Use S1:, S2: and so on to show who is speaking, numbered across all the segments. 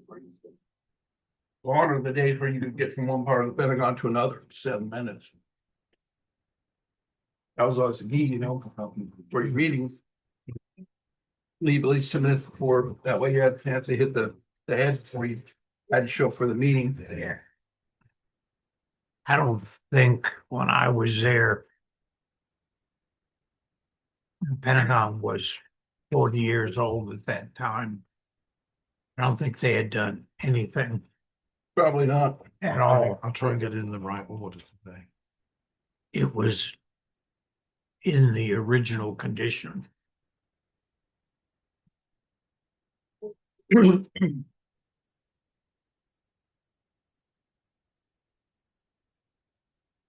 S1: Gone are the days where you could get from one part of the Pentagon to another in 7 minutes. That was always the key, for your meetings. Leave at least 2 minutes before, that way you had a chance to hit the head before you had to show up for the meeting.
S2: Yeah. I don't think when I was there, the Pentagon was 40 years old at that time. I don't think they had done anything
S1: Probably not.
S2: at all.
S3: I'll try and get it in the right order today.
S2: It was in the original condition.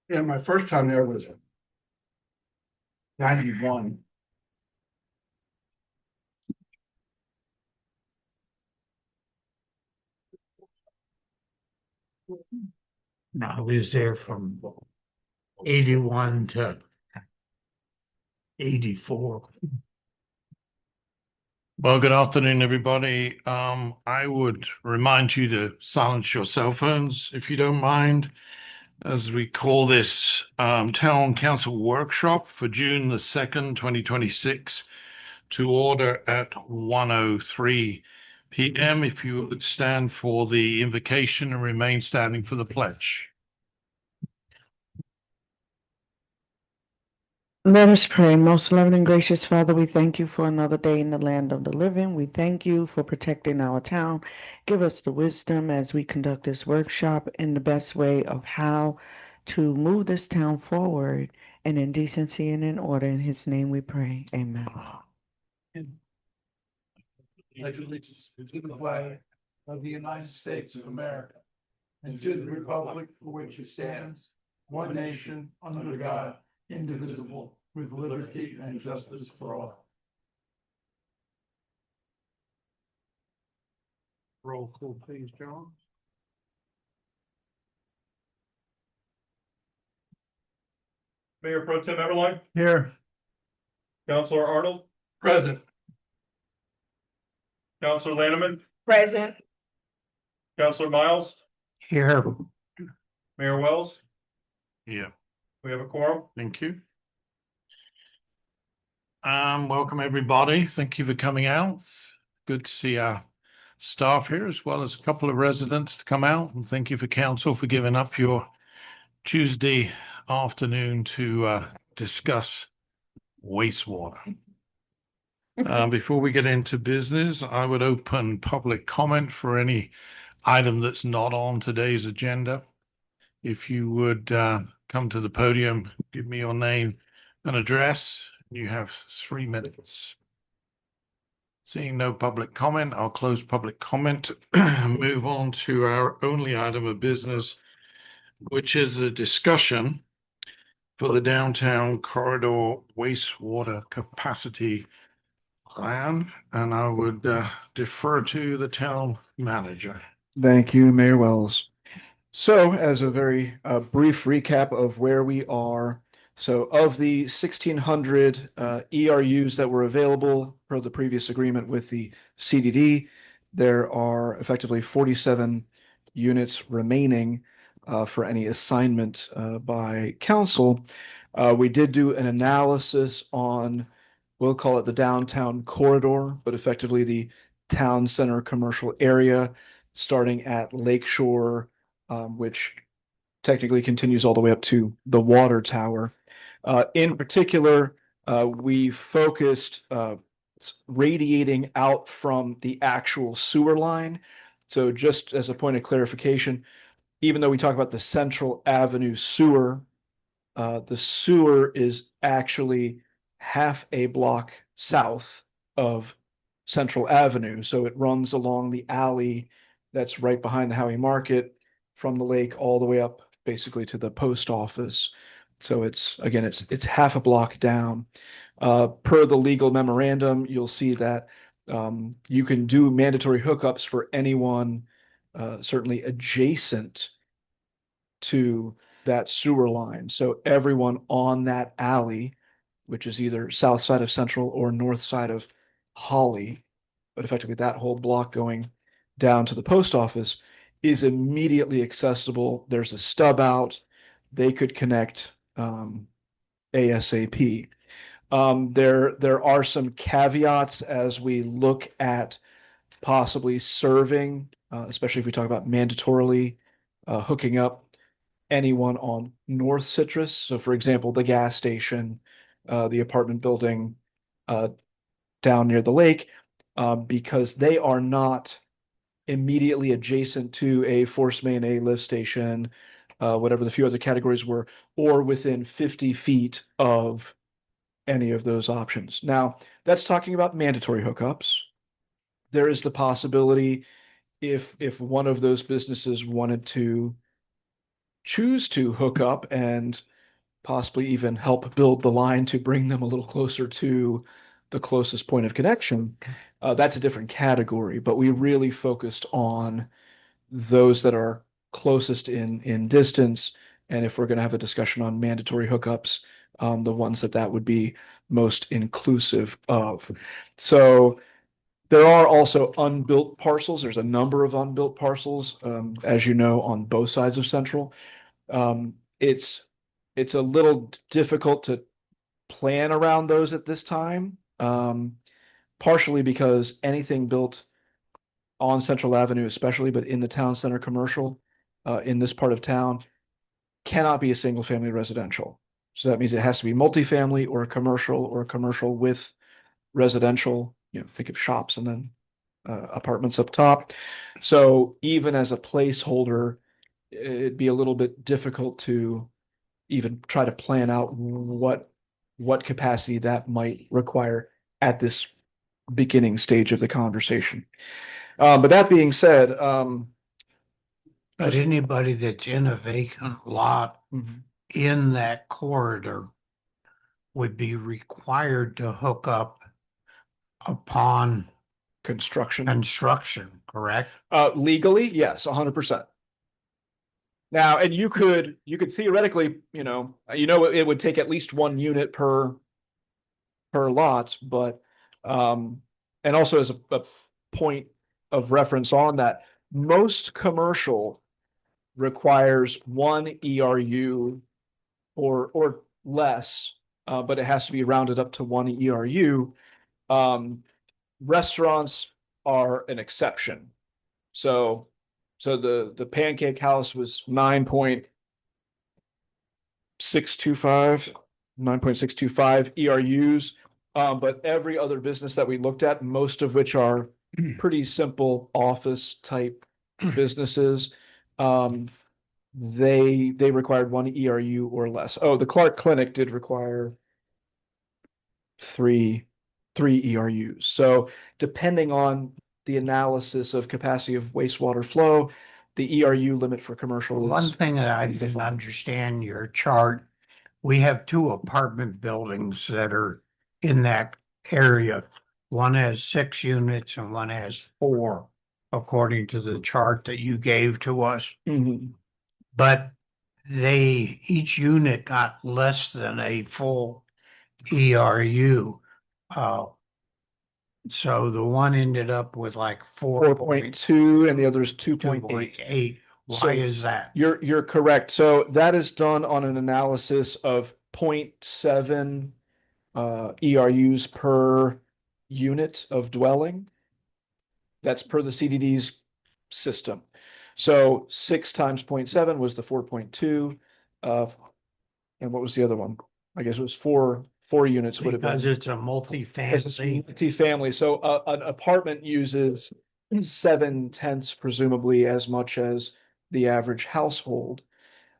S1: Yeah, my first time there was 91.
S2: I was there from 81 to 84.
S3: Well, good afternoon, everybody. I would remind you to silence your cell phones if you don't mind, as we call this Town Council Workshop for June the 2nd, 2026, to order at 1:03 p.m. If you would stand for the invocation and remain standing for the pledge.
S4: Let us pray. Most loving and gracious Father, we thank you for another day in the land of the living. We thank you for protecting our town. Give us the wisdom as we conduct this workshop in the best way of how to move this town forward and in decency and in order. In his name we pray. Amen.
S1: Pledge allegiance to the flag of the United States of America and to the republic for which it stands, one nation, under God, indivisible, with liberty and justice for all.
S3: Roll call, please, John.
S5: Mayor Pro Tem Everline,
S3: Here.
S5: Councilor Arnold,
S1: Present.
S5: Councilor Lanneman,
S4: Present.
S5: Councilor Miles,
S2: Here,
S5: Mayor Wells.
S3: Yeah.
S5: We have a quorum.
S3: Thank you. Welcome everybody. Thank you for coming out. Good to see our staff here, as well as a couple of residents to come out. And thank you for council for giving up your Tuesday afternoon to discuss wastewater. Before we get into business, I would open public comment for any item that's not on today's agenda. If you would come to the podium, give me your name and address. You have 3 minutes. Seeing no public comment, I'll close public comment and move on to our only item of business, which is the discussion for the downtown corridor wastewater capacity plan. And I would defer to the town manager.
S6: Thank you, Mayor Wells. So as a very brief recap of where we are, so of the 1,600 ERUs that were available per the previous agreement with the CDD, there are effectively 47 units remaining for any assignment by council. We did do an analysis on, we'll call it the downtown corridor, but effectively the town center commercial area, starting at Lakeshore, which technically continues all the way up to the water tower. In particular, we focused radiating out from the actual sewer line. So just as a point of clarification, even though we talk about the Central Avenue sewer, the sewer is actually half a block south of Central Avenue. So it runs along the alley that's right behind the Howey Market, from the lake all the way up basically to the post office. So it's half a block down. Per the legal memorandum, you'll see that you can do mandatory hookups for anyone certainly adjacent to that sewer line. So everyone on that alley, which is either south side of Central or north side of Holly, but effectively that whole block going down to the post office is immediately accessible. There's a stub out. They could connect ASAP. There are some caveats as we look at possibly serving, especially if we talk about mandatorily hooking up anyone on North Citrus. So, for example, the gas station, the apartment building down near the lake, because they are not immediately adjacent to a force main, a lift station, whatever the few other categories were, or within 50 feet of any of those options. Now, that's talking about mandatory hookups. There is the possibility if one of those businesses wanted to choose to hook up and possibly even help build the line to bring them a little closer to the closest point of connection, that's a different category. But we really focused on those that are closest in distance. And if we're going to have a discussion on mandatory hookups, the ones that would be most inclusive of. So there are also unbuilt parcels. There's a number of unbuilt parcels, as you know, on both sides of Central. It's a little difficult to plan around those at this time, partially because anything built on Central Avenue, especially, but in the town center commercial, in this part of town, cannot be a single family residential. So that means it has to be multifamily or a commercial with residential, think of shops and then apartments up top. So even as a placeholder, it'd be a little bit difficult to even try to plan out what capacity that might require at this beginning stage of the conversation. But that being said,
S2: But anybody that's in a vacant lot in that corridor would be required to hook up upon construction, correct?
S6: Legally, yes, 100%. Now, and you could theoretically, it would take at least one unit per lot, but and also as a point of reference on that, most commercial requires one ERU or less, but it has to be rounded up to one ERU. Restaurants are an exception. So the Pancake House was 9.625 ERUs. But every other business that we looked at, most of which are pretty simple office type businesses, they required one ERU or less. Oh, the Clark Clinic did require three ERUs. So depending on the analysis of capacity of wastewater flow, the ERU limit for commercial is
S2: One thing that I didn't understand your chart, we have two apartment buildings that are in that area. One has 6 units and one has 4, according to the chart that you gave to us.
S6: Mhm.
S2: But each unit got less than a full ERU. So the one ended up with like
S6: 4.2 and the other is 2.8.
S2: 2.8. Why
S6: So
S2: is that?
S6: You're correct. So that is done on an analysis of 0.7 ERUs per unit of dwelling. That's per the CDD's system. So 6 times 0.7 was the 4.2. And what was the other one? I guess it was four units would have been.
S2: Because it's a
S6: Because it's
S2: multifamily.
S6: multifamily. So an apartment uses 7/10 presumably as much as the average household.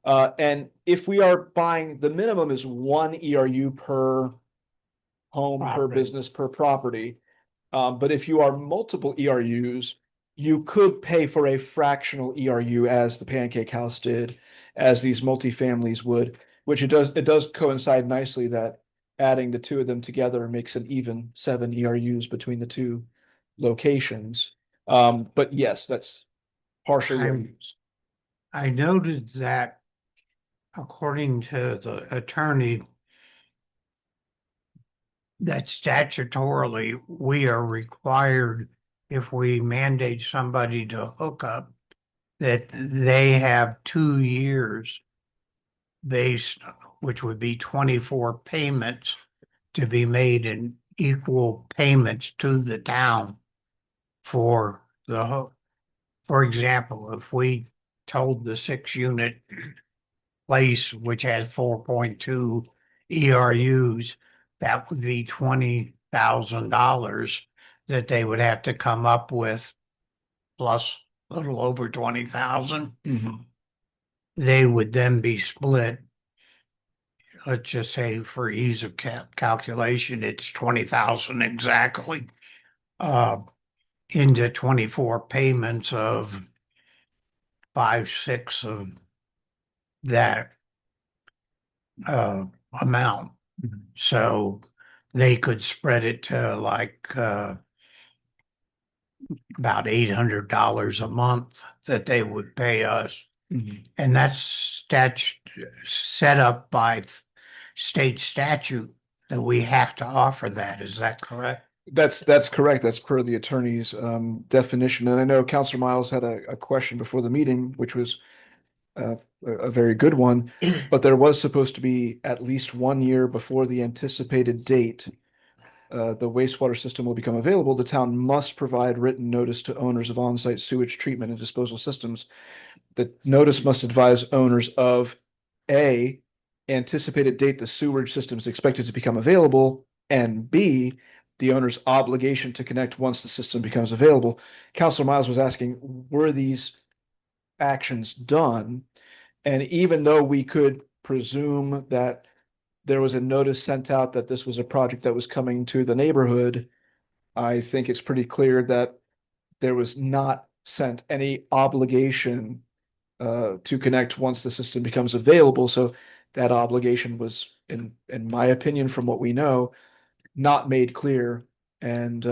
S6: And if we are buying, the minimum is one ERU per home, per
S2: Property.
S6: business, per property. But if you are multiple ERUs, you could pay for a fractional ERU as the Pancake House did, as these multifamilies would, which it does coincide nicely that adding the two of them together makes an even 7 ERUs between the two locations. But yes, that's partial ERUs.
S2: I noted that according to the attorney, that statutorily we are required if we mandate somebody to hook up, that they have 2 years based, which would be 24 payments to be made in equal payments to the town for the hook. For example, if we told the 6 unit place, which has 4.2 ERUs, that would be $20,000 that they would have to come up with, plus a little over 20,000. They would then be split. Let's just say for ease of calculation, it's 20,000 exactly, uh, into 24 payments of 5/6 of that amount. So they could spread it to like about $800 a month that they would pay us. And that's set up by state statute that we have to offer that. Is that correct?
S6: That's correct. That's per the attorney's definition. And I know Counselor Miles had a question before the meeting, which was a very good one, but there was supposed to be at least 1 year before the anticipated date the wastewater system will become available. The town must provide written notice to owners of on-site sewage treatment and disposal systems. The notice must advise owners of A, anticipated date the sewage system is expected to become available, and B, the owner's obligation to connect once the system becomes available. Councilor Miles was asking, were these actions done? And even though we could presume that there was a notice sent out that this was a project that was coming to the neighborhood, I think it's pretty clear that there was not sent any obligation to connect once the system becomes available. So that obligation was, in my opinion, from what we know, not made clear. And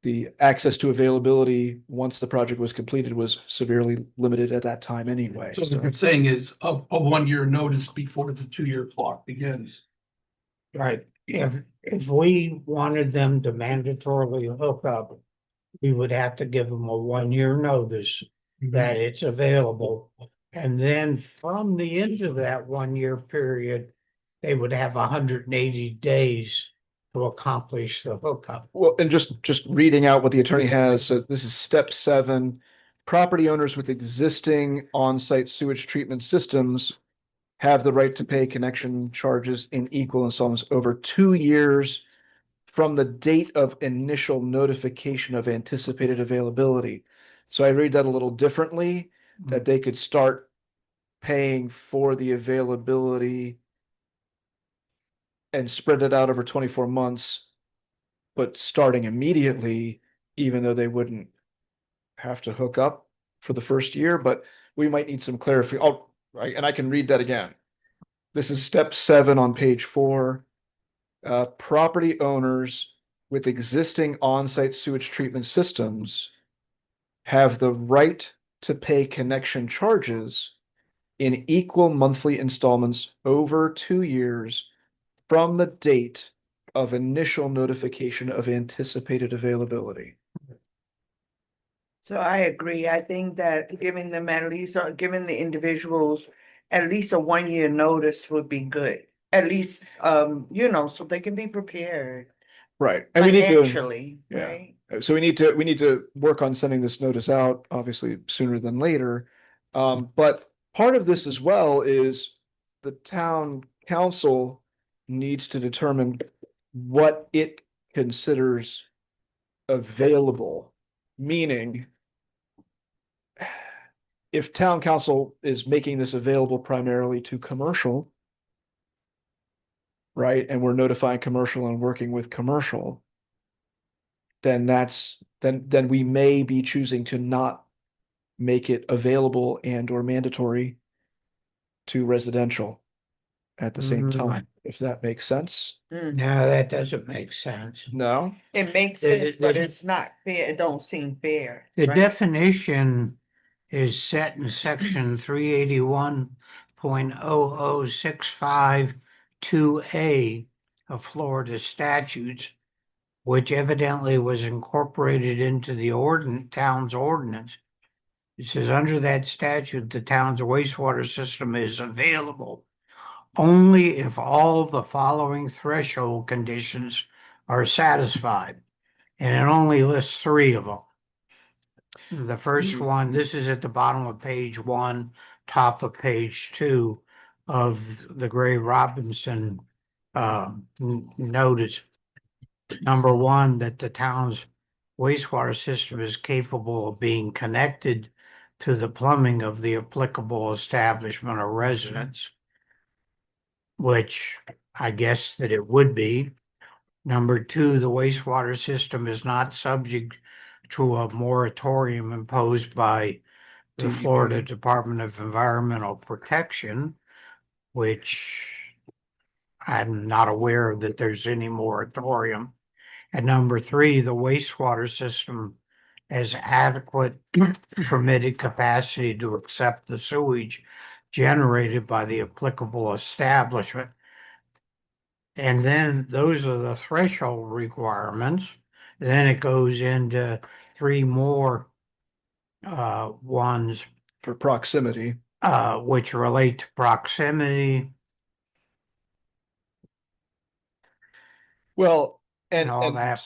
S6: the access to availability once the project was completed was severely limited at that time anyway.
S1: So what you're saying is a 1 year notice before the 2 year clock begins.
S2: Right. If we wanted them to mandatorily hook up, we would have to give them a 1 year notice that it's available. And then from the end of that 1 year period, they would have 180 days to accomplish the hookup.
S6: Well, and just reading out what the attorney has, so this is step 7. Property owners with existing on-site sewage treatment systems have the right to pay connection charges in equal installments over 2 years from the date of initial notification of anticipated availability. So I read that a little differently, that they could start paying for the availability and spread it out over 24 months, but starting immediately, even though they wouldn't have to hook up for the first year, but we might need some clarification. Oh, right, and I can read that again. This is step 7 on page 4. Property owners with existing on-site sewage treatment systems have the right to pay connection charges in equal monthly installments over 2 years from the date of initial notification of anticipated availability.
S4: So I agree. I think that giving them at least, or giving the individuals at least a 1 year notice would be good. At least, so they can be prepared
S6: Right. And we need to,
S4: financially,
S6: yeah.
S4: right?
S6: so we need to work on sending this notice out, obviously sooner than later. But part of this as well is the town council needs to determine what it considers available, meaning if town council is making this available primarily to commercial, right, and we're notifying commercial and working with commercial, then then we may be choosing to not make it available and or mandatory to residential at the same time, if that makes sense.
S4: Mm.
S2: No, that doesn't make sense.
S6: No?
S4: It makes
S2: The-
S4: sense, but
S2: the-
S4: it's not fair. It don't seem fair.
S2: The
S4: right?
S2: definition is set in section 381.00652A of Florida statutes. which evidently was incorporated into the town's ordinance. It says, under that statute, the town's wastewater system is available only if all the following threshold conditions are satisfied. And it only lists three of them. The first one, this is at the bottom of page 1, top of page 2 of the Gray Robinson notice. Number one, that the town's wastewater system is capable of being connected to the plumbing of the applicable establishment or residence, which I guess that it would be. Number two, the wastewater system is not subject to a moratorium imposed by the
S6: DEP.
S2: Florida Department of Environmental Protection, which I'm not aware that there's any moratorium. And number three, the wastewater system has adequate permitted capacity to accept the sewage generated by the applicable establishment. And then those are the threshold requirements. Then it goes into three more ones
S6: For proximity.
S2: which relate to proximity
S6: Well,
S2: and
S6: and,
S2: all
S6: and,
S2: that.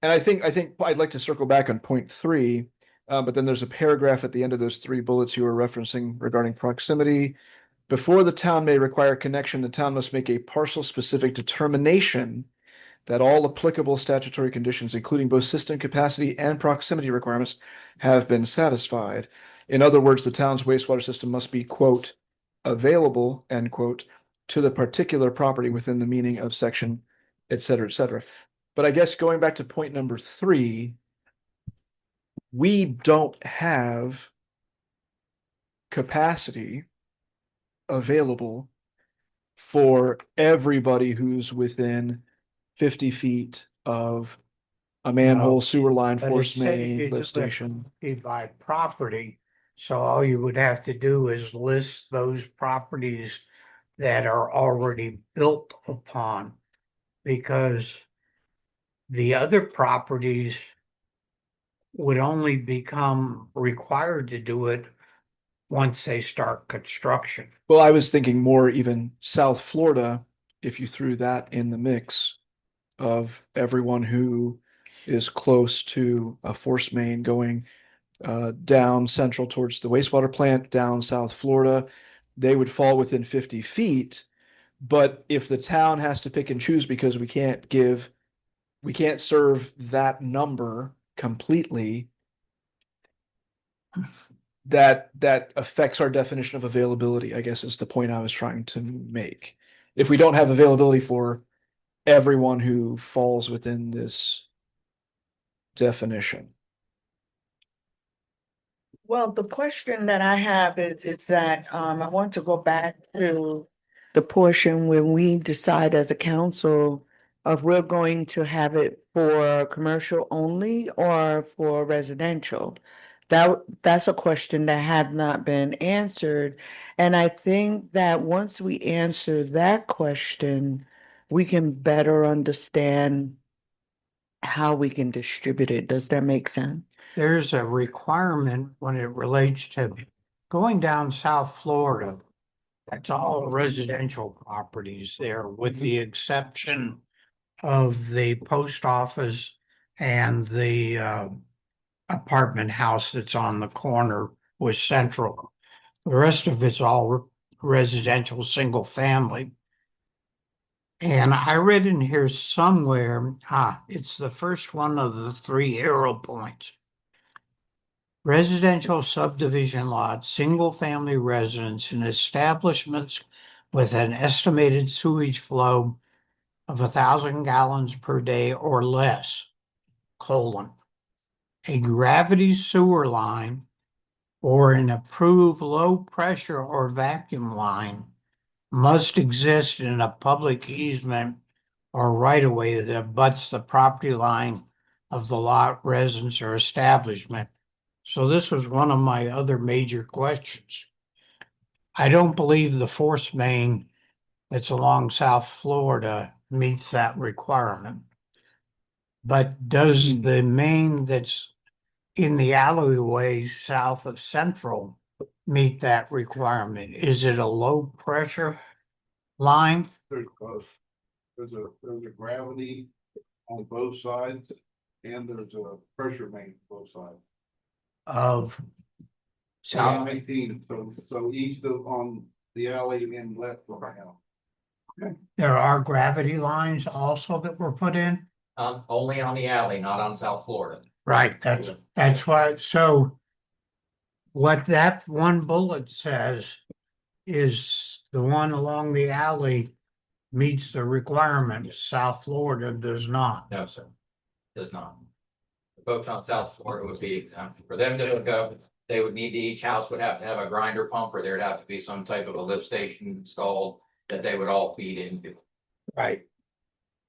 S6: and I think I'd like to circle back on point 3, but then there's a paragraph at the end of those 3 bullets you were referencing regarding proximity. Before the town may require connection, the town must make a parcel specific determination that all applicable statutory conditions, including both system capacity and proximity requirements, have been satisfied. In other words, the town's wastewater system must be, quote, available, end quote, to the particular property within the meaning of section, et cetera, et cetera. But I guess going back to point number 3, we don't have capacity available for everybody who's within 50 feet of a manhole, sewer line,
S2: But it
S6: force
S2: says you
S6: main,
S2: do
S6: lift
S2: it
S6: station.
S2: by property. So all you would have to do is list those properties that are already built upon, because the other properties would only become required to do it once they start construction.
S6: Well, I was thinking more even South Florida, if you threw that in the mix of everyone who is close to a force main going down central towards the wastewater plant, down South Florida, they would fall within 50 feet. But if the town has to pick and choose because we can't serve that number completely, that affects our definition of availability, I guess is the point I was trying to make. If we don't have availability for everyone who falls within this definition.
S4: Well, the question that I have is that I want to go back to the portion when we decide as a council of we're going to have it for commercial only or for residential. That's a question that had not been answered. And I think that once we answer that question, we can better understand how we can distribute it. Does that make sense?
S2: There's a requirement when it relates to going down South Florida. That's all residential properties there, with the exception of the post office and the apartment house that's on the corner with Central. The rest of it's all residential, single family. And I read in here somewhere, it's the first one of the 3 arrow points. Residential subdivision lots, single-family residence, and establishments with an estimated sewage flow of 1,000 gallons per day or less, a gravity sewer line or an approved low pressure or vacuum line must exist in a public easement or right-of-way that abuts the property line of the lot, residence, or establishment. So this was one of my other major questions. I don't believe the force main that's along South Florida meets that requirement. But does the main that's in the alleyway south of Central meet that requirement? Is it a low pressure line?
S1: There's both. There's a gravity on both sides and there's a pressure main on both sides.
S2: Of south,
S1: 19, so east of on the alley and left of the house.
S2: there are gravity lines also that were put in?
S7: Only on the alley, not on South Florida.
S2: Right, that's why, so what that one bullet says is the one along the alley meets the requirements. South Florida does not.
S7: No, sir, does not. The folks on South Florida would be exempt. For them to hook up, they would need to, each house would have to have a grinder pump, or there'd have to be some type of a lift station installed that they would all feed into.
S2: Right.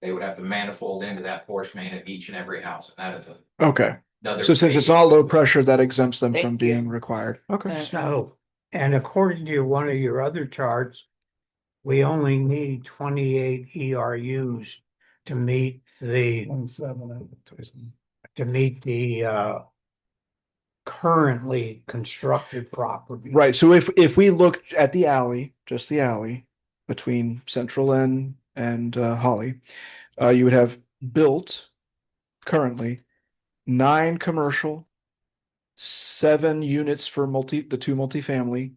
S7: They would have to manifold into that force main at each and every house, and that is a.
S6: Okay.
S7: another
S6: So since it's
S7: big-
S6: all low pressure, that exempts them
S7: Thank
S6: from
S7: you.
S6: being required. Okay.
S2: So, and according to one of your other charts, we only need 28 ERUs to meet the, currently constructed property.
S6: Right. So if we look at the alley, just the alley between Central and Holly, you would have built currently 9 commercial, 7 units for the 2 multifamily,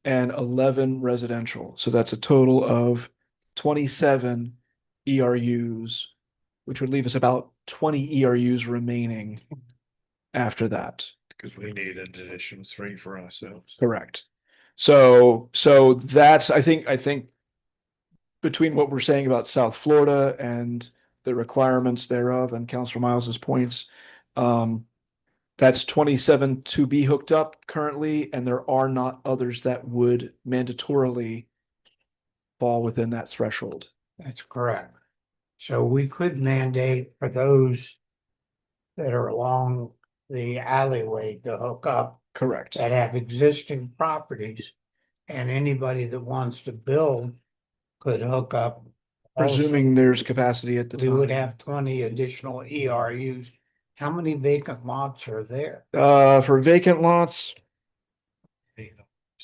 S6: and 11 residential. So that's a total of 27 ERUs, which would leave us about 20 ERUs remaining after that.
S3: Because we need an additional 3 for ourselves.
S6: Correct. So that's, I think between what we're saying about South Florida and the requirements thereof and Councilor Miles's points, that's 27 to be hooked up currently, and there are not others that would mandatorily fall within that threshold.
S2: That's correct. So we could mandate for those that are along the alleyway to hook up
S6: Correct.
S2: that have existing properties, and anybody that wants to build could hook up.
S6: Presuming there's capacity at the
S2: We would
S6: time.
S2: have 20 additional ERUs. How many vacant lots are there?
S6: For vacant lots,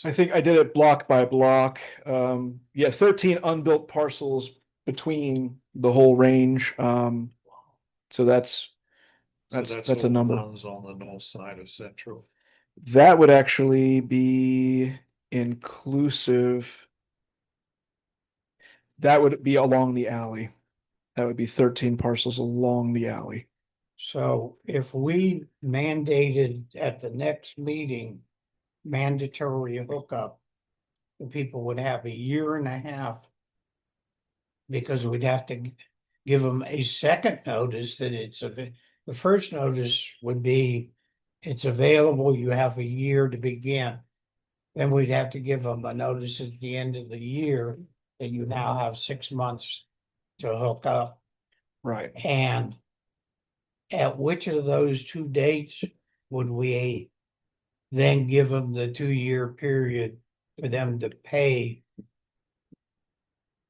S6: I think I did it block by block. Yeah, 13 unbuilt parcels between the whole range. So that's a
S3: all the
S6: number.
S3: ones on the north side of Central.
S6: That would actually be inclusive. That would be along the alley. That would be 13 parcels along the alley.
S2: So if we mandated at the next meeting mandatory hookup, the people would have a year and a half, because we'd have to give them a second notice that the first notice would be it's available, you have a year to begin. Then we'd have to give them a notice at the end of the year that you now have 6 months to hook up.
S6: Right.
S2: And at which of those 2 dates would we then give them the 2-year period for them to pay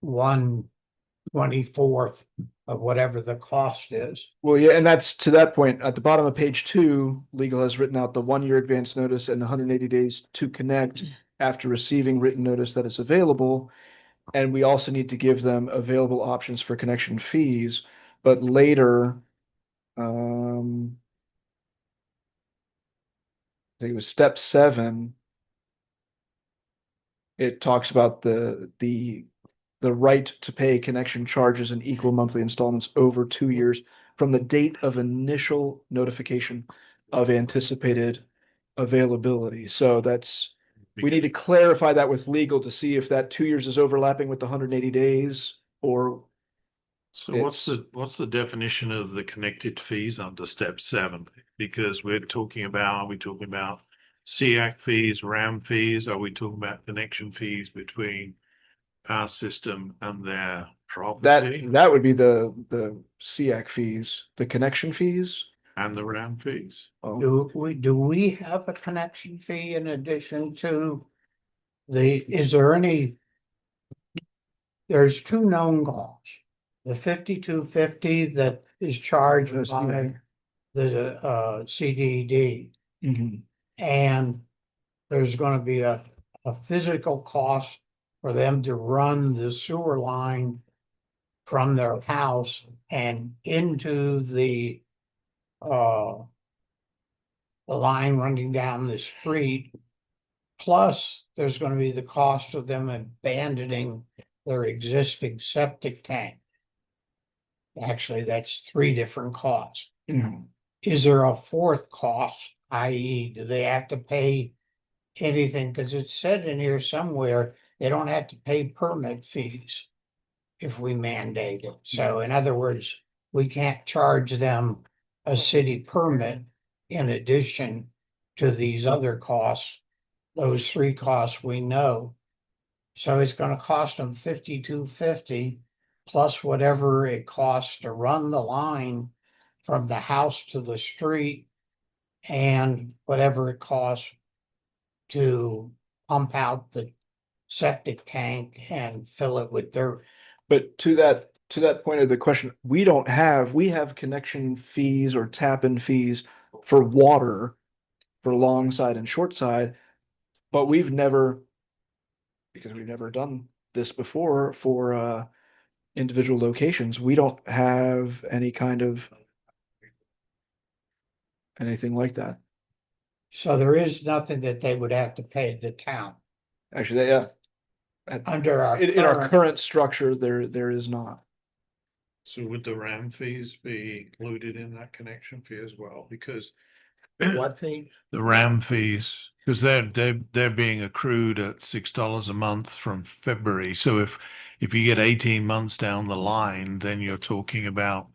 S2: 1/24 of whatever the cost is?
S6: Well, yeah, and that's to that point, at the bottom of page 2, legal has written out the 1-year advance notice and 180 days to connect after receiving written notice that is available. And we also need to give them available options for connection fees, but later, I think it was step 7. It talks about the right to pay connection charges in equal monthly installments over 2 years from the date of initial notification of anticipated availability. So we need to clarify that with legal to see if that 2 years is overlapping with the 180 days or.
S3: So what's the definition of the connected fees under step 7? Because are we talking about SEAC fees, RAM fees? Are we talking about connection fees between our system and their property
S6: That would be the SEAC fees, the connection fees.
S3: and the RAM fees?
S6: Oh,
S2: Do we have a connection fee in addition to is there any? There's 2 known costs. The 5250 that is charged
S6: Yes,
S2: by
S6: yeah.
S2: the CDD.
S6: Mhm.
S2: And there's gonna be a physical cost for them to run the sewer line from their house and into uh, the line running down the street. Plus, there's gonna be the cost of them abandoning their existing septic tank. Actually, that's three different costs.
S6: Mhm.
S2: Is there a fourth cost, i.e., do they have to pay anything? Because it said in here somewhere, they don't have to pay permit fees if we mandate it. So in other words, we can't charge them a city permit in addition to these other costs. Those three costs we know. So it's gonna cost them $52.50 plus whatever it costs to run the line from the house to the street and whatever it costs to pump out the septic tank and fill it with dirt.
S6: But to that point of the question, we have connection fees or tap-in fees for water for long side and short side, but because we've never done this before for individual locations, we don't have any kind of anything like that.
S2: So there is nothing that they would have to pay the town
S6: Actually, yeah,
S2: under our
S6: in our
S2: current.
S6: current structure, there is not.
S3: So would the RAM fees be included in that connection fee as well? Because
S2: What fee?
S3: the RAM fees, because they're being accrued at $6 a month from February. So if you get 18 months down the line, then you're talking about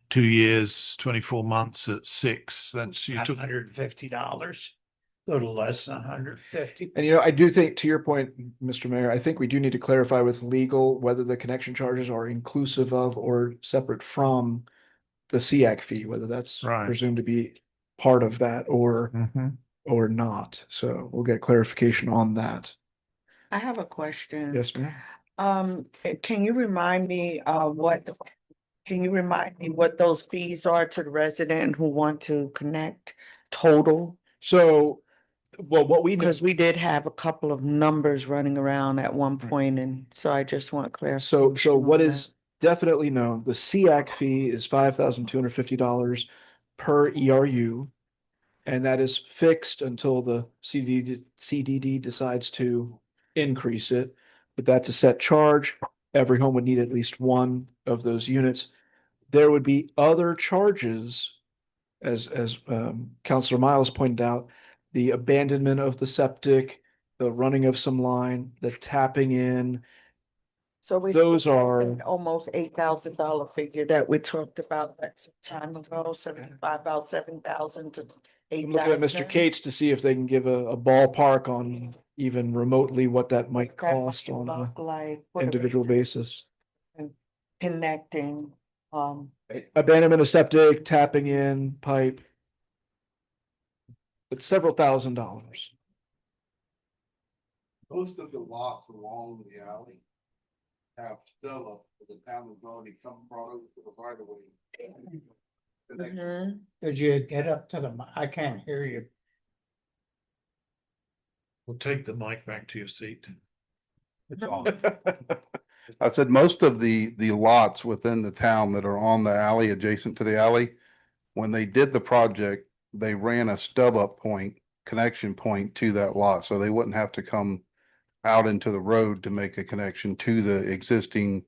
S3: 2 years, 24 months at six. That's you took
S2: $150, a little less than 150.
S6: And I do think, to your point, Mr. Mayor, I think we do need to clarify with legal whether the connection charges are inclusive of or separate from the SEAC fee, whether that's
S3: Right.
S6: presumed to be part of that
S3: Mhm.
S6: or not. So we'll get clarification on that.
S4: I have a question.
S6: Yes, ma'am.
S4: Can you remind me, can you remind me what those fees are to the resident who want to connect total?
S6: So, well, what we know,
S4: Because we did have a couple of numbers running around at one point, and so I just want clarification.
S6: so what
S4: on
S6: is definitely known, the SEAC fee is $5,250 per ERU. And that is fixed until the CDD decides to increase it. But that's a set charge. Every home would need at least one of those units. There would be other charges, as Councilor Miles pointed out, the abandonment of the septic, the running of some line, the tapping in.
S4: So we.
S6: Those are
S4: Almost $8,000 figure that we talked about that some time ago, about 7,000 to
S6: I'm looking at Mr.
S4: 8,000.
S6: Cates to see if they can give a ballpark on even remotely what that might cost on an
S4: Look like. for the
S6: individual
S4: residents
S6: basis.
S4: and Connecting,
S6: Abandonment of septic, tapping in, pipe. It's several $1,000s.
S1: Most of the lots along the alley have still the town has already come brought over to the right of way.
S4: mhm.
S2: Did you get up to I can't hear you.
S3: We'll take the mic back to your seat.
S1: It's on. I said most of the lots within the town that are on the alley, adjacent to the alley, when they did the project, they ran a stub up point, connection point to that lot, so they wouldn't have to come out into the road to make a connection to the existing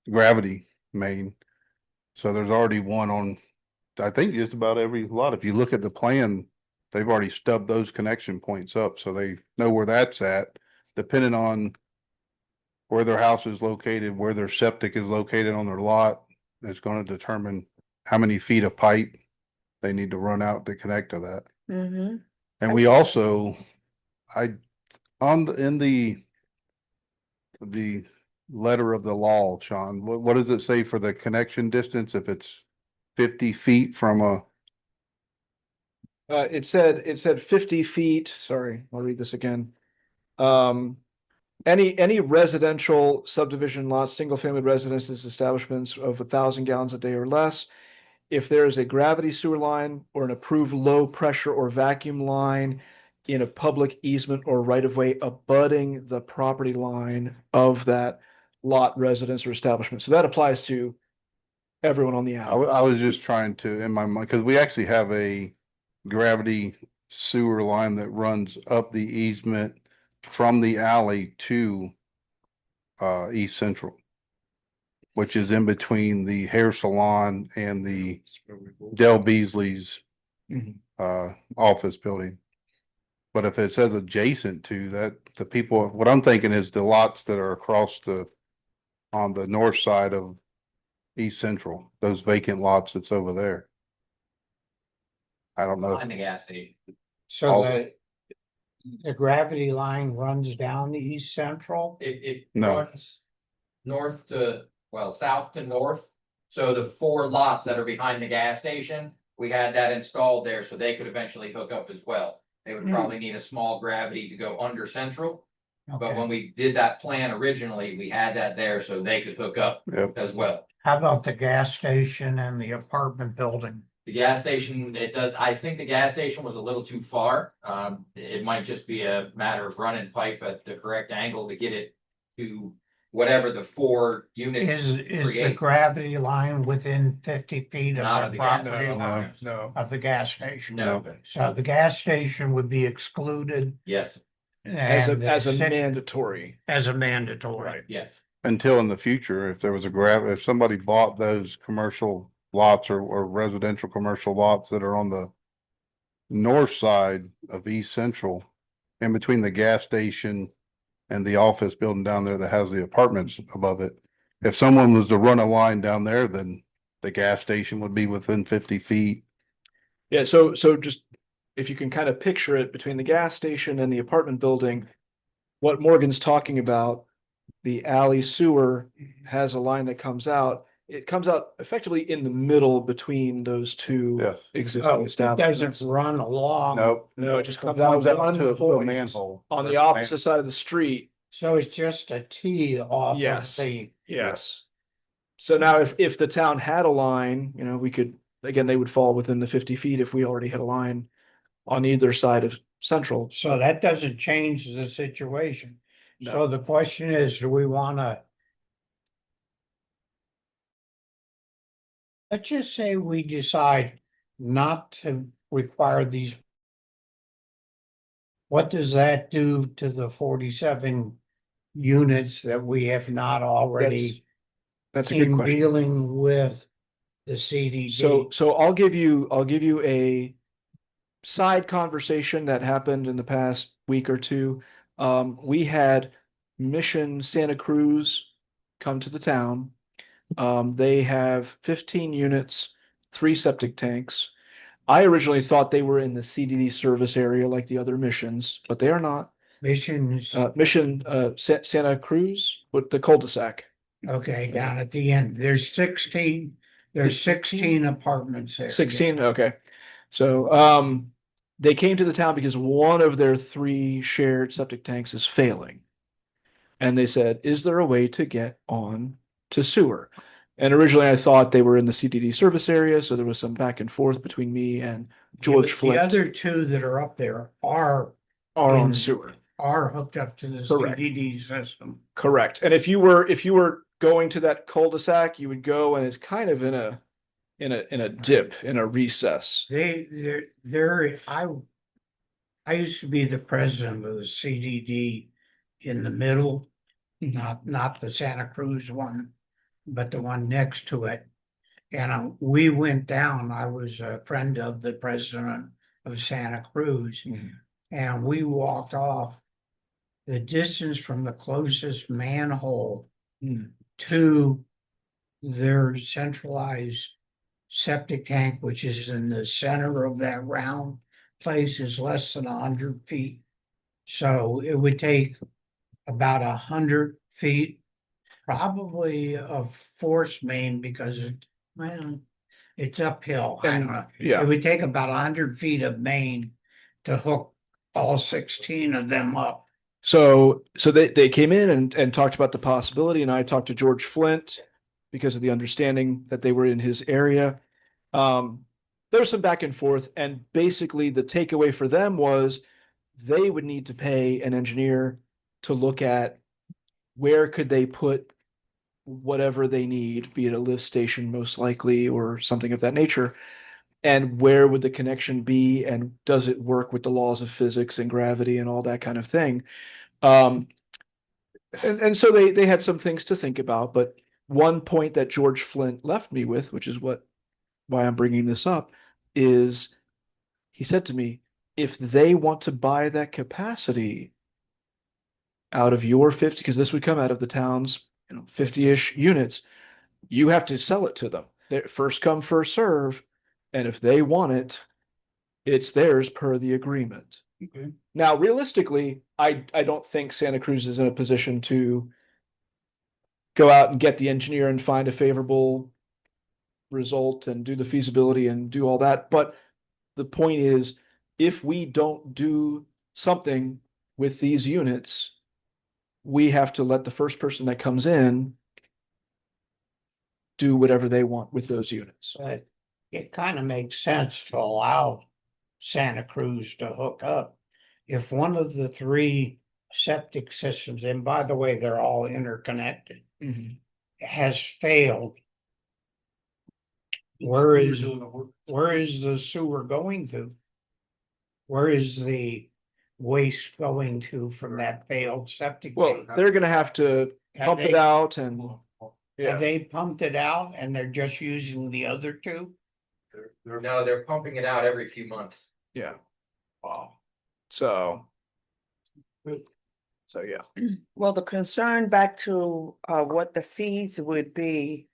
S1: gravity main. So there's already one on, I think, just about every lot. If you look at the plan, they've already stubbed those connection points up, so they know where that's at, depending on where their house is located, where their septic is located on their lot. It's going to determine how many feet of pipe they need to run out to connect to that.
S4: Mhm.
S1: And we also, in the letter of the law, Sean, what does it say for the connection distance if it's 50 feet from a?
S6: It said 50 feet, sorry, I'll read this again. any residential subdivision lots, single family residences, establishments of 1,000 gallons a day or less. If there is a gravity sewer line or an approved low pressure or vacuum line in a public easement or right of way abutting the property line of that lot, residence, or establishment. So that applies to everyone on the alley.
S8: I was just trying to, in my mind, because we actually have a gravity sewer line that runs up the easement from the alley to East Central, which is in between the hair salon and the Del Beasley's
S6: Mhm.
S8: office building. But if it says adjacent to that, the people, what I'm thinking is the lots that are across on the north side of East Central, those vacant lots that's over there. I don't know.
S7: Behind the gas station.
S2: So
S8: All-
S2: the gravity line runs down the East Central?
S7: It
S8: No.
S7: runs north to, well, south to north. So the 4 lots that are behind the gas station, we had that installed there so they could eventually hook up as well. They would probably need a small gravity to go under Central. But when
S2: Okay.
S7: we did that plan originally, we had that there so they could hook up
S8: Yep.
S7: as well.
S2: How about the gas station and the apartment building?
S7: The gas station, it does, I think the gas station was a little too far. It might just be a matter of running pipe at the correct angle to get it to whatever the 4 units.
S2: Is the
S7: create.
S2: gravity line within 50 feet
S7: Not
S2: of
S7: of
S2: the
S7: the gas
S2: property
S7: station.
S2: line
S8: No.
S2: of the gas station?
S7: No,
S2: So the gas station would be excluded
S7: yes,
S6: As
S2: and
S6: a
S2: the city-
S6: mandatory.
S2: as a mandatory.
S7: yes.
S8: Until in the future, if there was if somebody bought those commercial lots or residential commercial lots that are on the north side of East Central, in between the gas station and the office building down there that has the apartments above it. If someone was to run a line down there, then the gas station would be within 50 feet.
S6: Yeah, so just if you can kind of picture it between the gas station and the apartment building, what Morgan's talking about, the alley sewer has a line that comes out. It comes out effectively in the middle between those two
S8: Yeah.
S6: existing
S2: Oh, it
S6: establishments.
S2: doesn't run along.
S8: Nope.
S6: No, it just comes
S8: Comes
S6: out
S8: out to
S6: one
S8: a
S6: point
S8: manhole.
S6: on the opposite side of the street.
S2: So it's just a T off of
S6: Yes.
S2: the,
S6: Yes. So now if the town had a line, we could, again, they would fall within the 50 feet if we already had a line on either side of Central.
S2: so that doesn't change the situation. So the question is, do we wanna? Let's just say we decide not to require these. What does that do to the 47 units that we have not already
S6: That's a good
S2: in
S6: question.
S2: dealing with the CDD?
S6: So I'll give you a side conversation that happened in the past week or two. We had Mission Santa Cruz come to the town. They have 15 units, 3 septic tanks. I originally thought they were in the CDD service area like the other missions, but they are not.
S2: Missions,
S6: Mission Santa Cruz with the cul-de-sac.
S2: okay, down at the end, there's 16 apartments there.
S6: 16, okay. So they came to the town because one of their 3 shared septic tanks is failing. And they said, is there a way to get on to sewer? And originally I thought they were in the CDD service area, so there was some back and forth between me and George
S2: The
S6: Flint.
S2: other 2 that are up there are
S6: on
S2: in-
S6: sewer.
S2: are hooked up to the
S6: Correct.
S2: CDD system.
S6: Correct. And if you were going to that cul-de-sac, you would go and it's kind of in a dip, in a recess.
S2: I used to be the president of the CDD in the middle, not the Santa Cruz one, but the one next to it. And we went down, I was a friend of the president of Santa Cruz, and we walked off. The distance from the closest manhole to their centralized septic tank, which is in the center of that round place, is less than 100 feet. So it would take about 100 feet, probably of force main because it's uphill. I don't know.
S6: Yeah.
S2: It would take about 100 feet of main to hook all 16 of them up.
S6: So they came in and talked about the possibility, and I talked to George Flint because of the understanding that they were in his area. There was some back and forth, and basically the takeaway for them was they would need to pay an engineer to look at where could they put whatever they need, be it a lift station most likely or something of that nature, and where would the connection be, and does it work with the laws of physics and gravity and all that kind of thing. Um, and so they had some things to think about, but one point that George Flint left me with, which is why I'm bringing this up, is he said to me, if they want to buy that capacity out of your 50, because this would come out of the town's 50-ish units, you have to sell it to them. They're first come, first serve. And if they want it, it's theirs per the agreement.
S1: Okay.
S6: Now, realistically, I don't think Santa Cruz is in a position to go out and get the engineer and find a favorable result and do the feasibility and do all that. But the point is, if we don't do something with these units, we have to let the first person that comes in do whatever they want with those units.
S2: But it kind of makes sense to allow Santa Cruz to hook up. If one of the three septic systems, and by the way, they're all interconnected, has failed, where is the sewer going to? Where is the waste going to from that failed septic?
S6: Well,
S2: tank?
S6: they're gonna have to pump it out and, yeah.
S2: Have they pumped it out and they're just using the other two?
S7: No, they're pumping it out every few months.
S6: Yeah.
S2: Wow.
S6: So yeah.
S4: Well, the concern back to what the fees would be,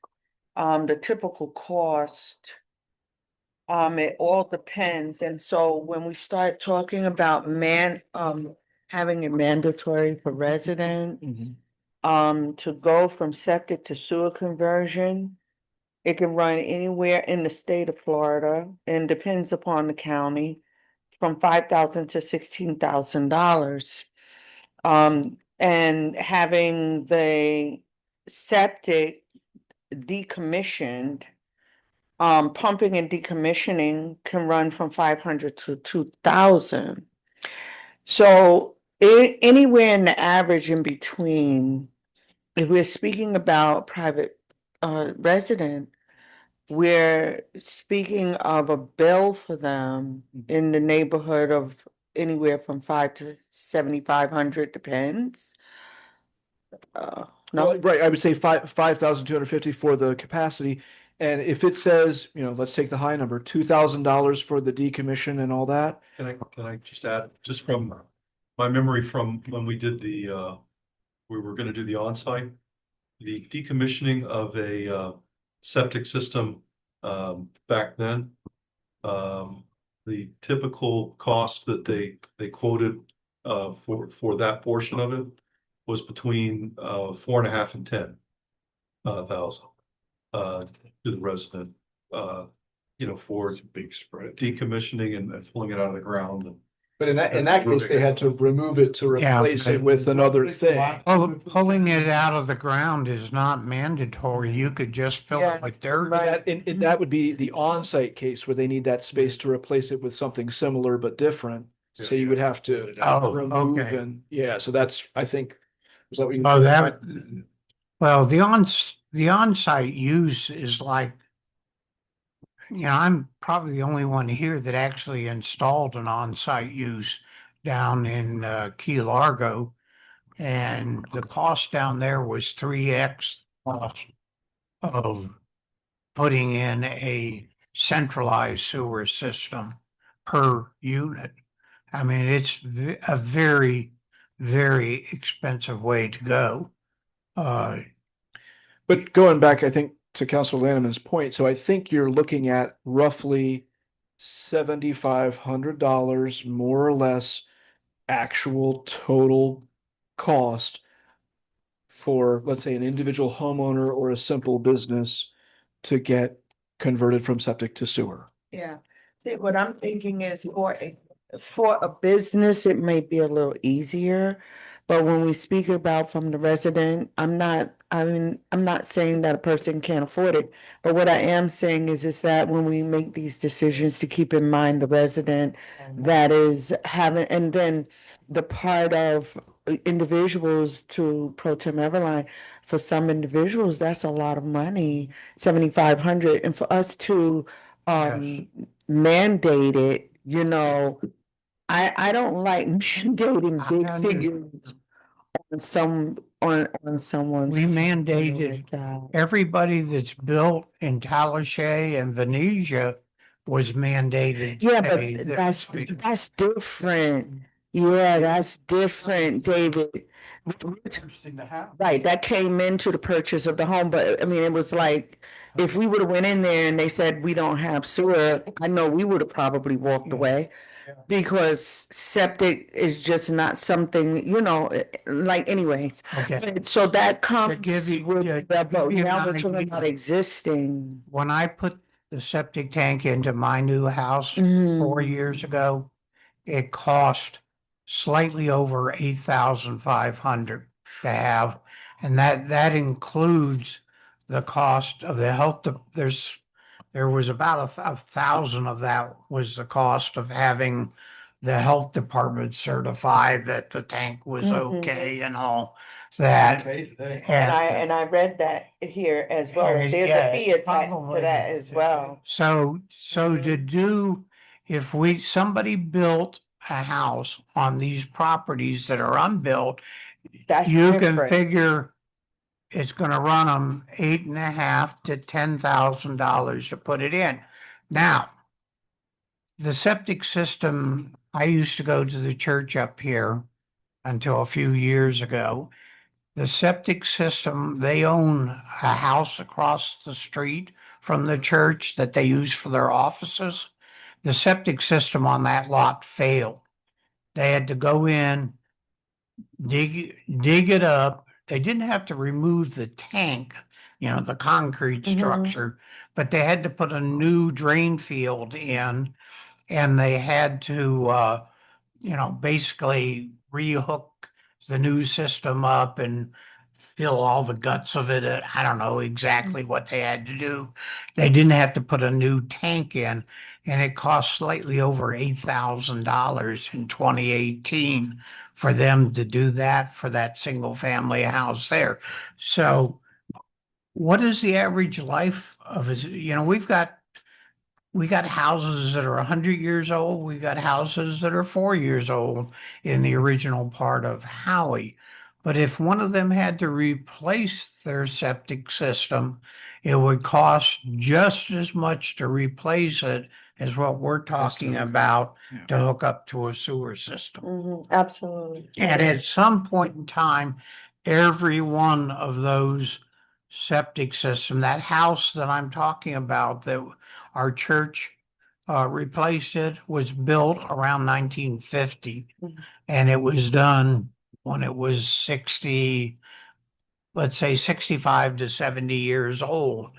S4: the typical cost. It all depends. And so when we start talking about having it mandatory for resident, to go from septic to sewer conversion, it can run anywhere in the state of Florida and depends upon the county from $5,000 to $16,000. And having the septic decommissioned, pumping and decommissioning can run from 500 to 2,000. So anywhere in the average in between, if we're speaking about private resident, we're speaking of a bill for them in the neighborhood of anywhere from 5 to 7,500, depends.
S6: Well,
S4: No,
S6: right, I would say 5,250 for the capacity. And if it says, let's take the high number, $2,000 for the decommission and all that.
S9: Can I just add, just from my memory from when we did we were gonna do the onsite, the decommissioning of a septic system back then, the typical cost that they quoted for that portion of it was between 4.5 and 10,000 to the resident, for
S1: It's a big spread.
S9: decommissioning and pulling it out of the ground.
S6: But in that case, they had to remove it to
S2: Yeah,
S6: replace it
S2: but-
S6: with another thing.
S2: Pulling it out of the ground is not mandatory. You could just fill
S4: Yeah,
S2: it with dirt.
S6: That would be the on-site case where they need that space to replace it with something similar but different. So you would have to
S2: Oh,
S6: remove
S2: okay.
S6: and, yeah, so that's, I think. Was that what you?
S2: Oh, well, the on-site use is like, I'm probably the only one here that actually installed an on-site use down in Key Largo. And the cost down there was 3x cost of putting in a centralized sewer system per unit. I mean, it's a very, very expensive way to go.
S6: But going back, I think to Councilor Lanneman's point, so I think you're looking at roughly $7,500 more or less actual total cost for, let's say, an individual homeowner or a simple business to get converted from septic to sewer.
S4: yeah. See, what I'm thinking is for a business, it may be a little easier But when we speak about from the resident, I'm not saying that a person can't afford it. But what I am saying is that when we make these decisions to keep in mind the resident that is having, and then the part of individuals to Pro Tem Everline, for some individuals, that's a lot of money, 7,500. And for us to mandate it, I don't like mandating
S2: I
S4: big
S2: understand.
S4: figures on someone's.
S2: We mandated everybody that's built in Talashe and Venetia was mandated. to
S4: Yeah,
S2: pay
S4: but
S2: their
S4: that's different. Yeah, that's different, David.
S1: Interesting to have.
S4: Right, that came into the purchase of the home, but I mean, it was like, if we would have went in there and they said we don't have sewer, I know we would have probably walked away. Because septic is just not something, like anyways.
S2: Okay.
S4: But so that comes
S2: give you-
S4: with
S2: to
S4: the, but
S2: give you
S4: now
S2: an
S4: we're talking
S2: idea.
S4: about existing.
S2: When I put the septic tank into my new house 4
S4: Mhm.
S2: years ago, it cost slightly over 8,500 to have. And that includes the cost of the health. There was about 1,000 of that was the cost of having the health department certify that the tank was
S4: Mhm.
S2: okay and all that.
S1: Okay, they-
S4: And I read that here as well.
S2: And
S4: There's
S2: yeah,
S4: a fee attached to
S2: probably.
S4: that as well.
S2: So to do, if somebody built a house on these properties that are unbuilt,
S4: That's
S2: you can
S4: different.
S2: figure it's gonna run them $8,500 to $10,000 to put it in. Now, the septic system, I used to go to the church up here until a few years ago. The septic system, they own a house across the street from the church that they use for their offices. The septic system on that lot failed. They had to go in, dig it up. They didn't have to remove the tank, the concrete
S4: Mhm.
S2: structure, but they had to put a new drain field in, and they had to basically rehook the new system up and fill all the guts of it. I don't know exactly what they had to do. They didn't have to put a new tank in, and it cost slightly over $8,000 in 2018 for them to do that for that single family house there. So what is the average life of it? We got houses that are 100 years old. We got houses that are 4 years old in the original part of Howie. But if one of them had to replace their septic system, it would cost just as much to replace it as what we're talking about
S6: Yeah.
S2: to hook up to a sewer system.
S4: Absolutely.
S2: And at some point in time, every one of those septic system, that house that I'm talking about that our church replaced, it was built around 1950,
S4: Mhm.
S2: and it was done when it was 60, let's say 65 to 70 years old.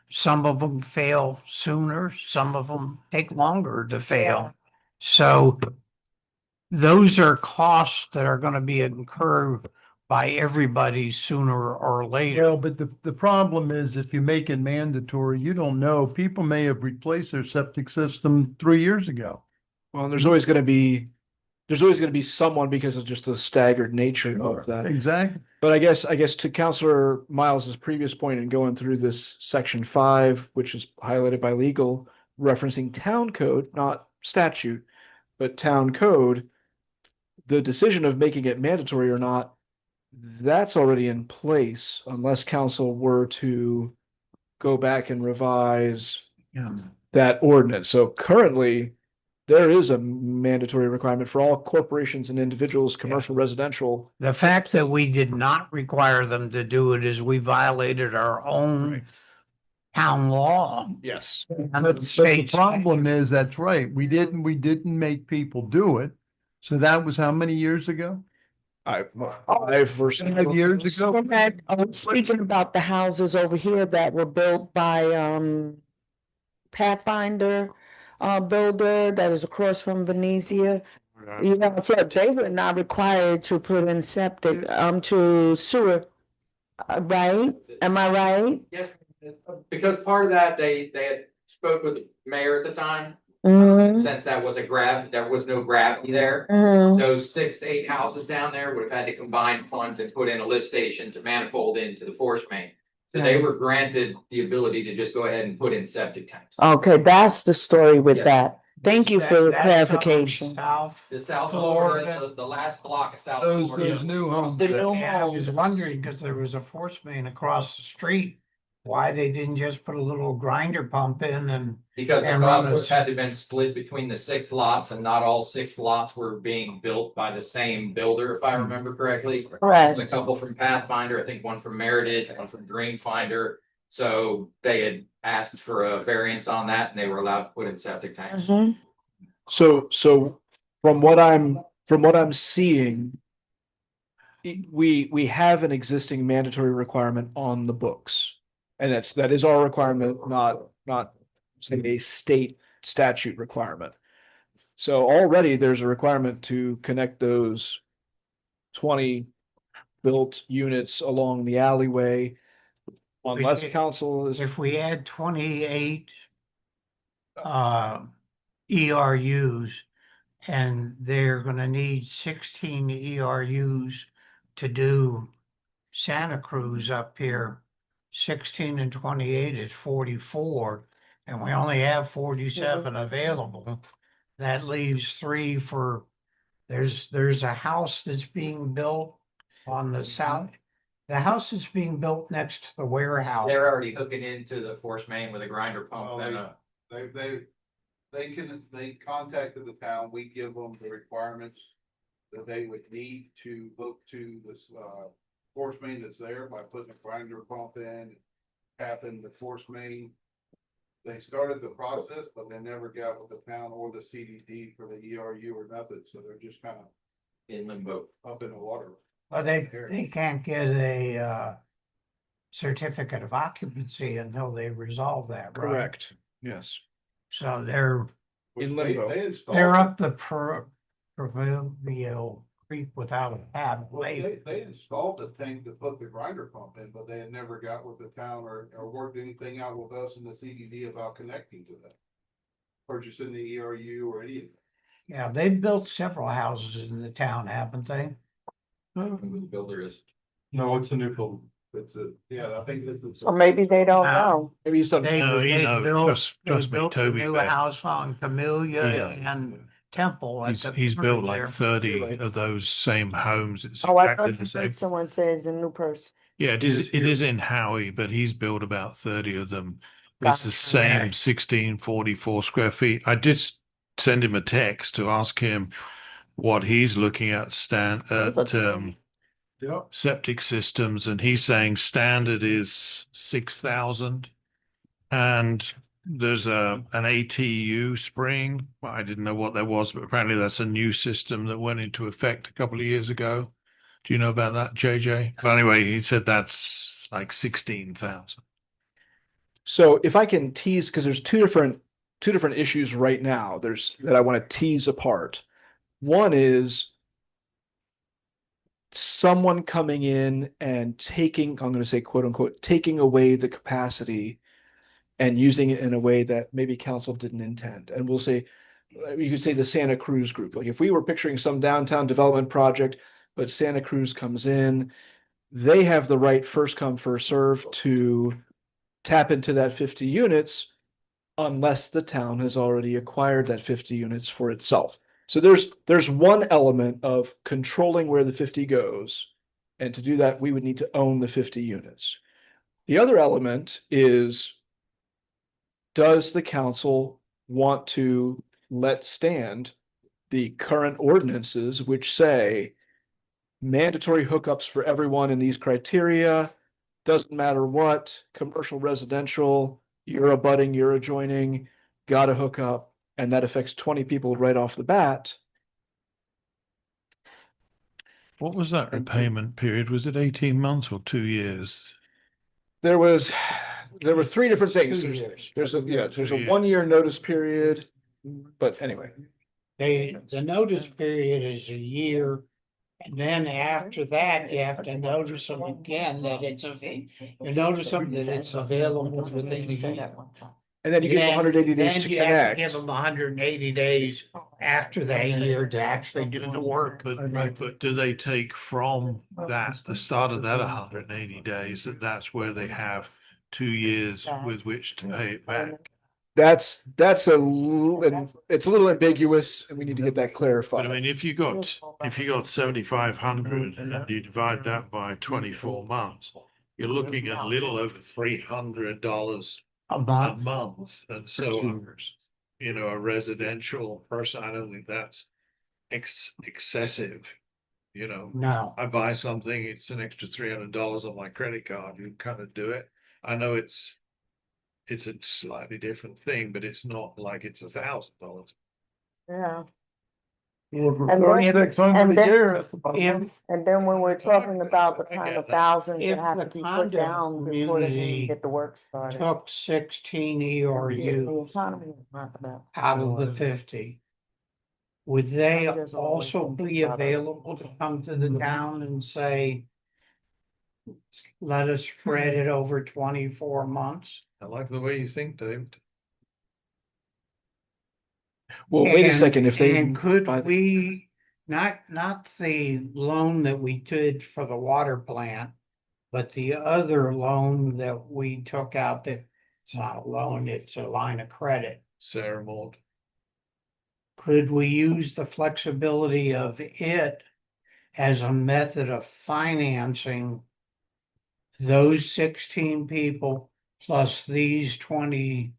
S2: Some of them fail sooner, some of them take longer to fail. So those are costs that are going to be incurred by everybody sooner or later.
S1: Well, but the problem is if you make it mandatory, you don't know. People may have replaced their septic system 3 years ago.
S6: Well, there's always going to be someone because of just the staggered nature of that.
S1: Exactly.
S6: But I guess to Counselor Miles's previous point in going through this section 5, which is highlighted by legal, referencing town code, not statute, but town code, the decision of making it mandatory or not, that's already in place unless council were to go back and revise
S2: Yeah.
S6: that ordinance. So currently, there is a mandatory requirement for all corporations and individuals, commercial, residential.
S2: The fact that we did not require them to do it is we violated our own town law.
S6: Yes.
S2: And
S1: But the
S2: state's-
S1: problem is, that's right. We didn't make people do it. So that was how many years ago?
S6: 5 years ago.
S4: And speaking about the houses over here that were built by Pathfinder builder that is across from Venezia. You have a flood, they were not required to put in septic, to sewer. Right? Am I right?
S7: Yes, because part of that, they had spoke with the mayor at the time.
S4: Mm-hmm.
S7: Since that was there was no gravity there.
S4: Mm-hmm.
S7: Those 6 to 8 houses down there would have had to combine funds and put in a lift station to manifold into the force main. So they were granted the ability to just go ahead and put in septic tanks.
S4: Okay, that's the story with
S7: Yes.
S4: that. Thank you for the
S2: That's on
S4: clarification.
S2: South.
S7: The South
S2: Florida.
S7: Florida, the last block of South
S1: Those
S7: Florida.
S1: new homes.
S4: The new
S2: Yeah, I was
S4: homes.
S2: wondering, because there was a force main across the street, why they didn't just put a little grinder pump in and,
S7: Because the
S2: And run
S7: cost
S2: us.
S7: had to been split between the 6 lots and not all 6 lots were being built by the same builder, if I remember correctly. There's a
S4: Correct.
S7: couple from Pathfinder, I think one from Meritage, one from Dreamfinder. So they had asked for a variance on that and they were allowed to put in septic tanks.
S4: Mhm.
S6: So from what I'm seeing, we have an existing mandatory requirement on the books. And that is our requirement, not say a state statute requirement. So already there's a requirement to connect those 20 built units along the alleyway. Unless council is,
S2: if we add 28 ERUs, and they're gonna need 16 ERUs to do Santa Cruz up here. 16 and 28 is 44, and we only have 47 available. That leaves 3 for, there's a house that's being built on the south. The house that's being built next to the warehouse.
S7: They're already hooking into the force main with a grinder pump
S8: Well,
S7: and a.
S8: They contacted the town, we give them the requirements that they would need to hook to this, force main that's there by putting a grinder pump in, tapping the force main. They started the process, but they never got with the town or the CDD for the ERU or nothing, so they're just kind of
S7: In limbo.
S8: up in the water.
S2: Well, they can't get a certificate of occupancy until they resolve that, right?
S6: correct, yes.
S2: So they're
S8: Which
S6: In
S8: they-
S6: limbo.
S8: They installed.
S2: they're up the proverbial creek without a paddle.
S8: Well, they installed the tank to put the grinder pump in, but they had never got with the town or worked anything out with us in the CDD about connecting to that. Purchasing the ERU or anything.
S2: Yeah, they've built several houses in the town, haven't they?
S7: Who the builder is.
S9: No, it's a new building.
S8: It's a, yeah, I think this is.
S4: So maybe they don't know.
S6: Maybe he's done.
S2: They,
S3: No, you
S2: they
S3: know,
S2: built,
S3: trust me,
S2: built a
S3: Toby,
S2: new
S3: that-
S2: house on Camellia
S3: Yeah.
S2: and Temple. at
S3: He's
S2: the
S3: built
S2: corner
S3: like
S2: there.
S3: 30
S6: Right.
S3: of those same homes. It's
S4: Oh, I
S3: exactly
S4: thought
S3: the
S4: you
S3: same.
S4: said someone says a new person.
S3: Yeah, it is in Howie, but he's built about 30 of them. It's the
S4: Gotcha.
S3: same
S2: Right.
S3: 1644 square feet. I did send him a text to ask him what he's looking at
S1: Yep.
S3: septic systems, and he's saying standard is 6,000, and there's an ATU spring. Well, I didn't know what that was, but apparently that's a new system that went into effect a couple of years ago. Do you know about that, JJ? But anyway, he said that's like 16,000.
S6: So if I can tease, because there's two different issues right now, that I want to tease apart. One is someone coming in and taking, I'm going to say quote unquote, taking away the capacity and using it in a way that maybe council didn't intend. And we'll say, you could say the Santa Cruz group. Like if we were picturing some downtown development project, but Santa Cruz comes in, they have the right first come, first serve to tap into that 50 units unless the town has already acquired that 50 units for itself. So there's one element of controlling where the 50 goes. And to do that, we would need to own the 50 units. The other element is, does the council want to let stand the current ordinances which say mandatory hookups for everyone in these criteria, doesn't matter what, commercial, residential, you're abutting, you're adjoining, gotta hook up, and that affects 20 people right off the bat.
S3: What was that repayment period? Was it 18 months or 2 years?
S6: There were 3 different things.
S2: 2 years.
S6: There's a
S3: 2 years.
S6: 1 year notice period, but anyway.
S2: the notice period is a year. And then after that, you have to notice them again that you notice them that it's available within a year.
S6: And then you give them 180 days
S2: Then
S6: to
S2: you have to
S6: connect.
S2: give them 180 days after that year to actually do the work.
S3: But do they take from that, the start of that 180 days, that's where they have 2 years with which to pay it back?
S6: That's it's a little ambiguous and we need to get that
S3: But
S6: clarified.
S3: I mean, if you got 7,500 and you divide that by 24 months, you're looking at a little over $300
S2: A
S3: a
S2: month.
S3: month. And so, you know, a residential person, I don't think that's excessive. You know,
S2: No,
S3: I buy something, it's an extra $300 on my credit card, you kind of do it. I know it's a slightly different thing, but it's not like it's $1,000.
S4: Yeah.
S1: For
S4: And then-
S1: 3,600
S4: and
S1: a
S4: then-
S1: year, that's about.
S2: if,
S4: And then when we're talking about the
S3: I
S4: kind
S3: get
S4: of
S3: that.
S4: thousands
S2: If
S4: that have
S2: the
S4: to be put
S2: condo
S4: down before they
S2: community
S4: can get the work started.
S2: took 16
S4: The
S2: ERU
S4: economy is not about.
S2: out of the 50, would they
S4: There's always
S2: also
S4: something
S2: be
S4: about it.
S2: available to come to the town and say, let us spread it over 24 months?
S3: I like the way you think, Dave.
S6: Well, wait a
S2: And-
S6: second, if they.
S2: And could
S6: buy the-
S2: we, not the loan that we did for the water plant, but the other loan that we took out that, it's not a loan, it's a line of credit.
S3: Sarah Maud.
S2: Could we use the flexibility of it as a method of financing those 16 people plus these 20,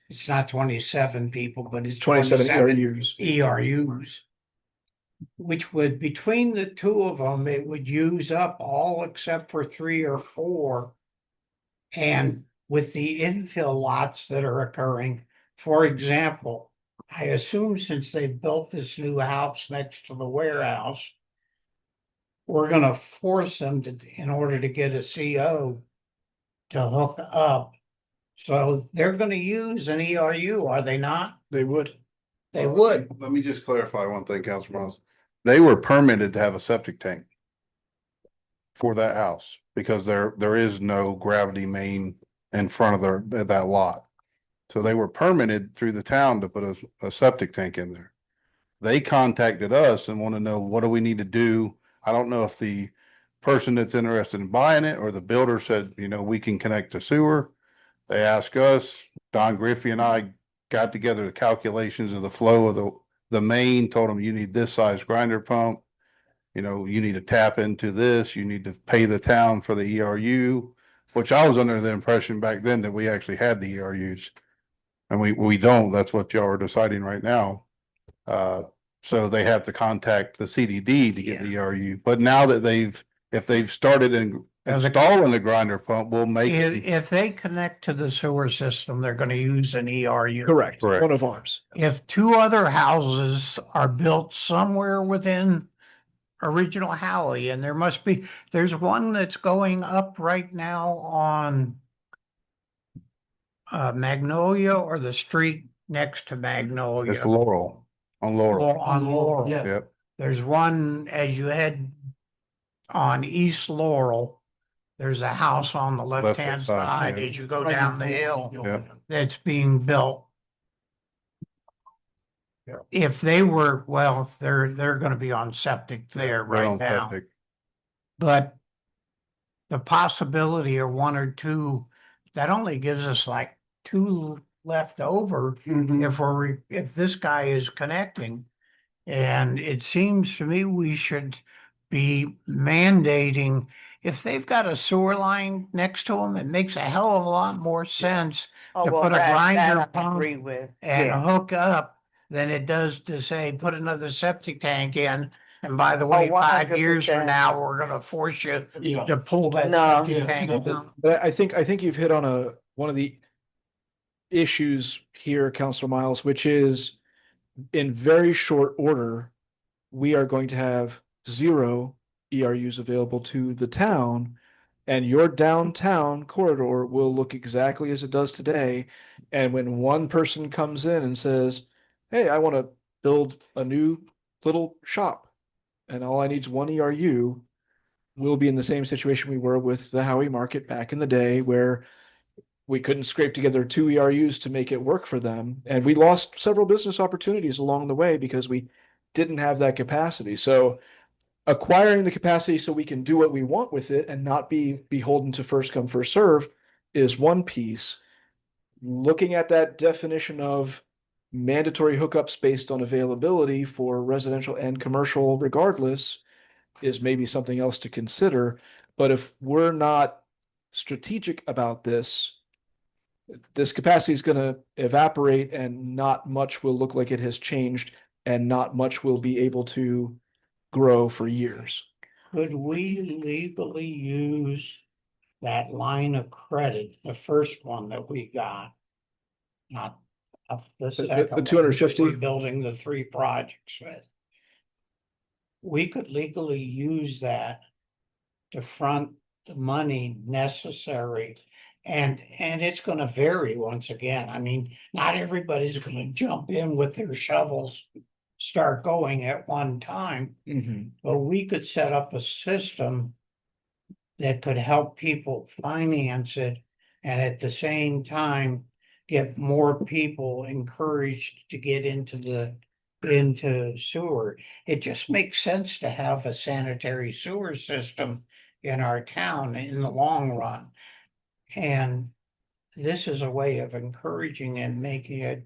S2: it's not 27 people, but it's
S6: 27
S2: 27
S6: ERUs.
S2: ERUs. Which would, between the two of them, it would use up all except for 3 or 4. And with the infill lots that are occurring, for example, I assume since they built this new house next to the warehouse, we're gonna force them to, in order to get a CO, to hook up. So they're gonna use an ERU, are they not?
S6: They would.
S2: They would.
S8: Let me just clarify one thing, Councilor Miles. They were permitted to have a septic tank for that house because there is no gravity main in front of that lot. So they were permitted through the town to put a septic tank in there. They contacted us and want to know, what do we need to do? I don't know if the person that's interested in buying it or the builder said, you know, we can connect to sewer. They asked us, Don Griffey and I got together the calculations of the flow of the main, told them you need this size grinder pump. You know, you need to tap into this, you need to pay the town for the ERU, which I was under the impression back then that we actually had the ERUs. And we don't, that's what y'all are deciding right now. So they have to contact the CDD to get the ERU, but now that if they've started installing the grinder pump, we'll make it.
S2: If they connect to the sewer system, they're gonna use an ERU.
S6: Correct.
S8: Correct.
S6: One of ours.
S2: If 2 other houses are built somewhere within original Howey, and there's one that's going up right now on Magnolia, or the street next to Magnolia.
S8: It's Laurel, on Laurel.
S2: On Laurel.
S1: Yeah.
S8: Yep.
S2: There's one as you head on East Laurel. There's a house on the left-hand
S8: side,
S2: side
S8: yeah.
S2: as you go down the hill
S8: Yep.
S2: that's being built. If they were, well, they're gonna be on septic there
S8: Right
S2: right
S8: on
S2: now.
S8: septic.
S2: But the possibility of 1 or 2, that only gives us like 2 left over if this guy is connecting. And it seems to me we should be mandating, if they've got a sewer line next to them, it makes a hell of a lot more sense
S4: Oh,
S2: to
S4: well,
S2: put a
S4: that
S2: grinder
S4: I
S2: pump
S4: agree with.
S2: and
S4: Yeah.
S2: hook up than it does to say, put another septic tank in. And by the way, 5 years from
S4: 100%.
S2: now, we're gonna force you
S1: Yeah.
S2: to pull that
S4: No.
S2: septic tank out.
S6: But I think you've hit on one of the issues here, Councilor Miles, which is in very short order, we are going to have 0 ERUs available to the town. And your downtown corridor will look exactly as it does today. And when one person comes in and says, hey, I want to build a new little shop and all I need is one ERU, we'll be in the same situation we were with the Howie market back in the day where we couldn't scrape together two ERUs to make it work for them. And we lost several business opportunities along the way because we didn't have that capacity. So acquiring the capacity so we can do what we want with it and not be beholden to first come, first serve is one piece. Looking at that definition of mandatory hookups based on availability for residential and commercial regardless is maybe something else to consider. But if we're not strategic about this capacity is going to evaporate and not much will look like it has changed and not much will be able to grow for years.
S2: Could we legally use that line of credit, the first one that we got? Not the second one,
S6: 250?
S2: we're building the 3 projects with. We could legally use that to front the money necessary. And it's gonna vary once again. I mean, not everybody's gonna jump in with their shovels, start going at one time. But we could set up a system that could help people finance it and at the same time get more people encouraged to get into sewer. It just makes sense to have a sanitary sewer system in our town in the long run. And this is a way of encouraging and making it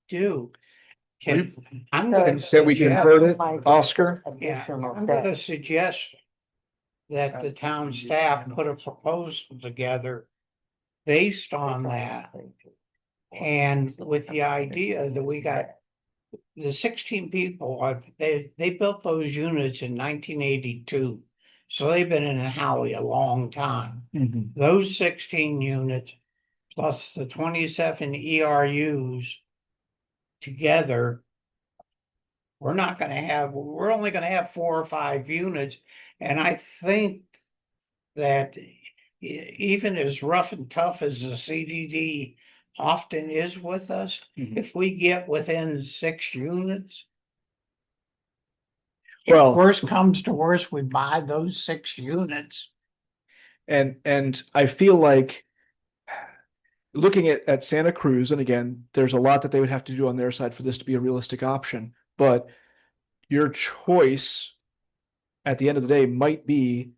S2: do. I'm gonna
S6: Can we convert it, Oscar?
S2: Yeah, I'm gonna suggest that the town staff put a proposal together based on that. And with the idea that we got the 16 people, they built those units in 1982. So they've been in Howie a long time. Those 16 units plus the 27 ERUs together, we're only gonna have 4 or 5 units. And I think that even as rough and tough as the CDD often is with us, if we get within 6 units,
S6: Well,
S2: if worst comes to worst, we buy those 6 units.
S6: and I feel like looking at Santa Cruz, and again, there's a lot that they would have to do on their side for this to be a realistic option, but your choice at the end of the day might be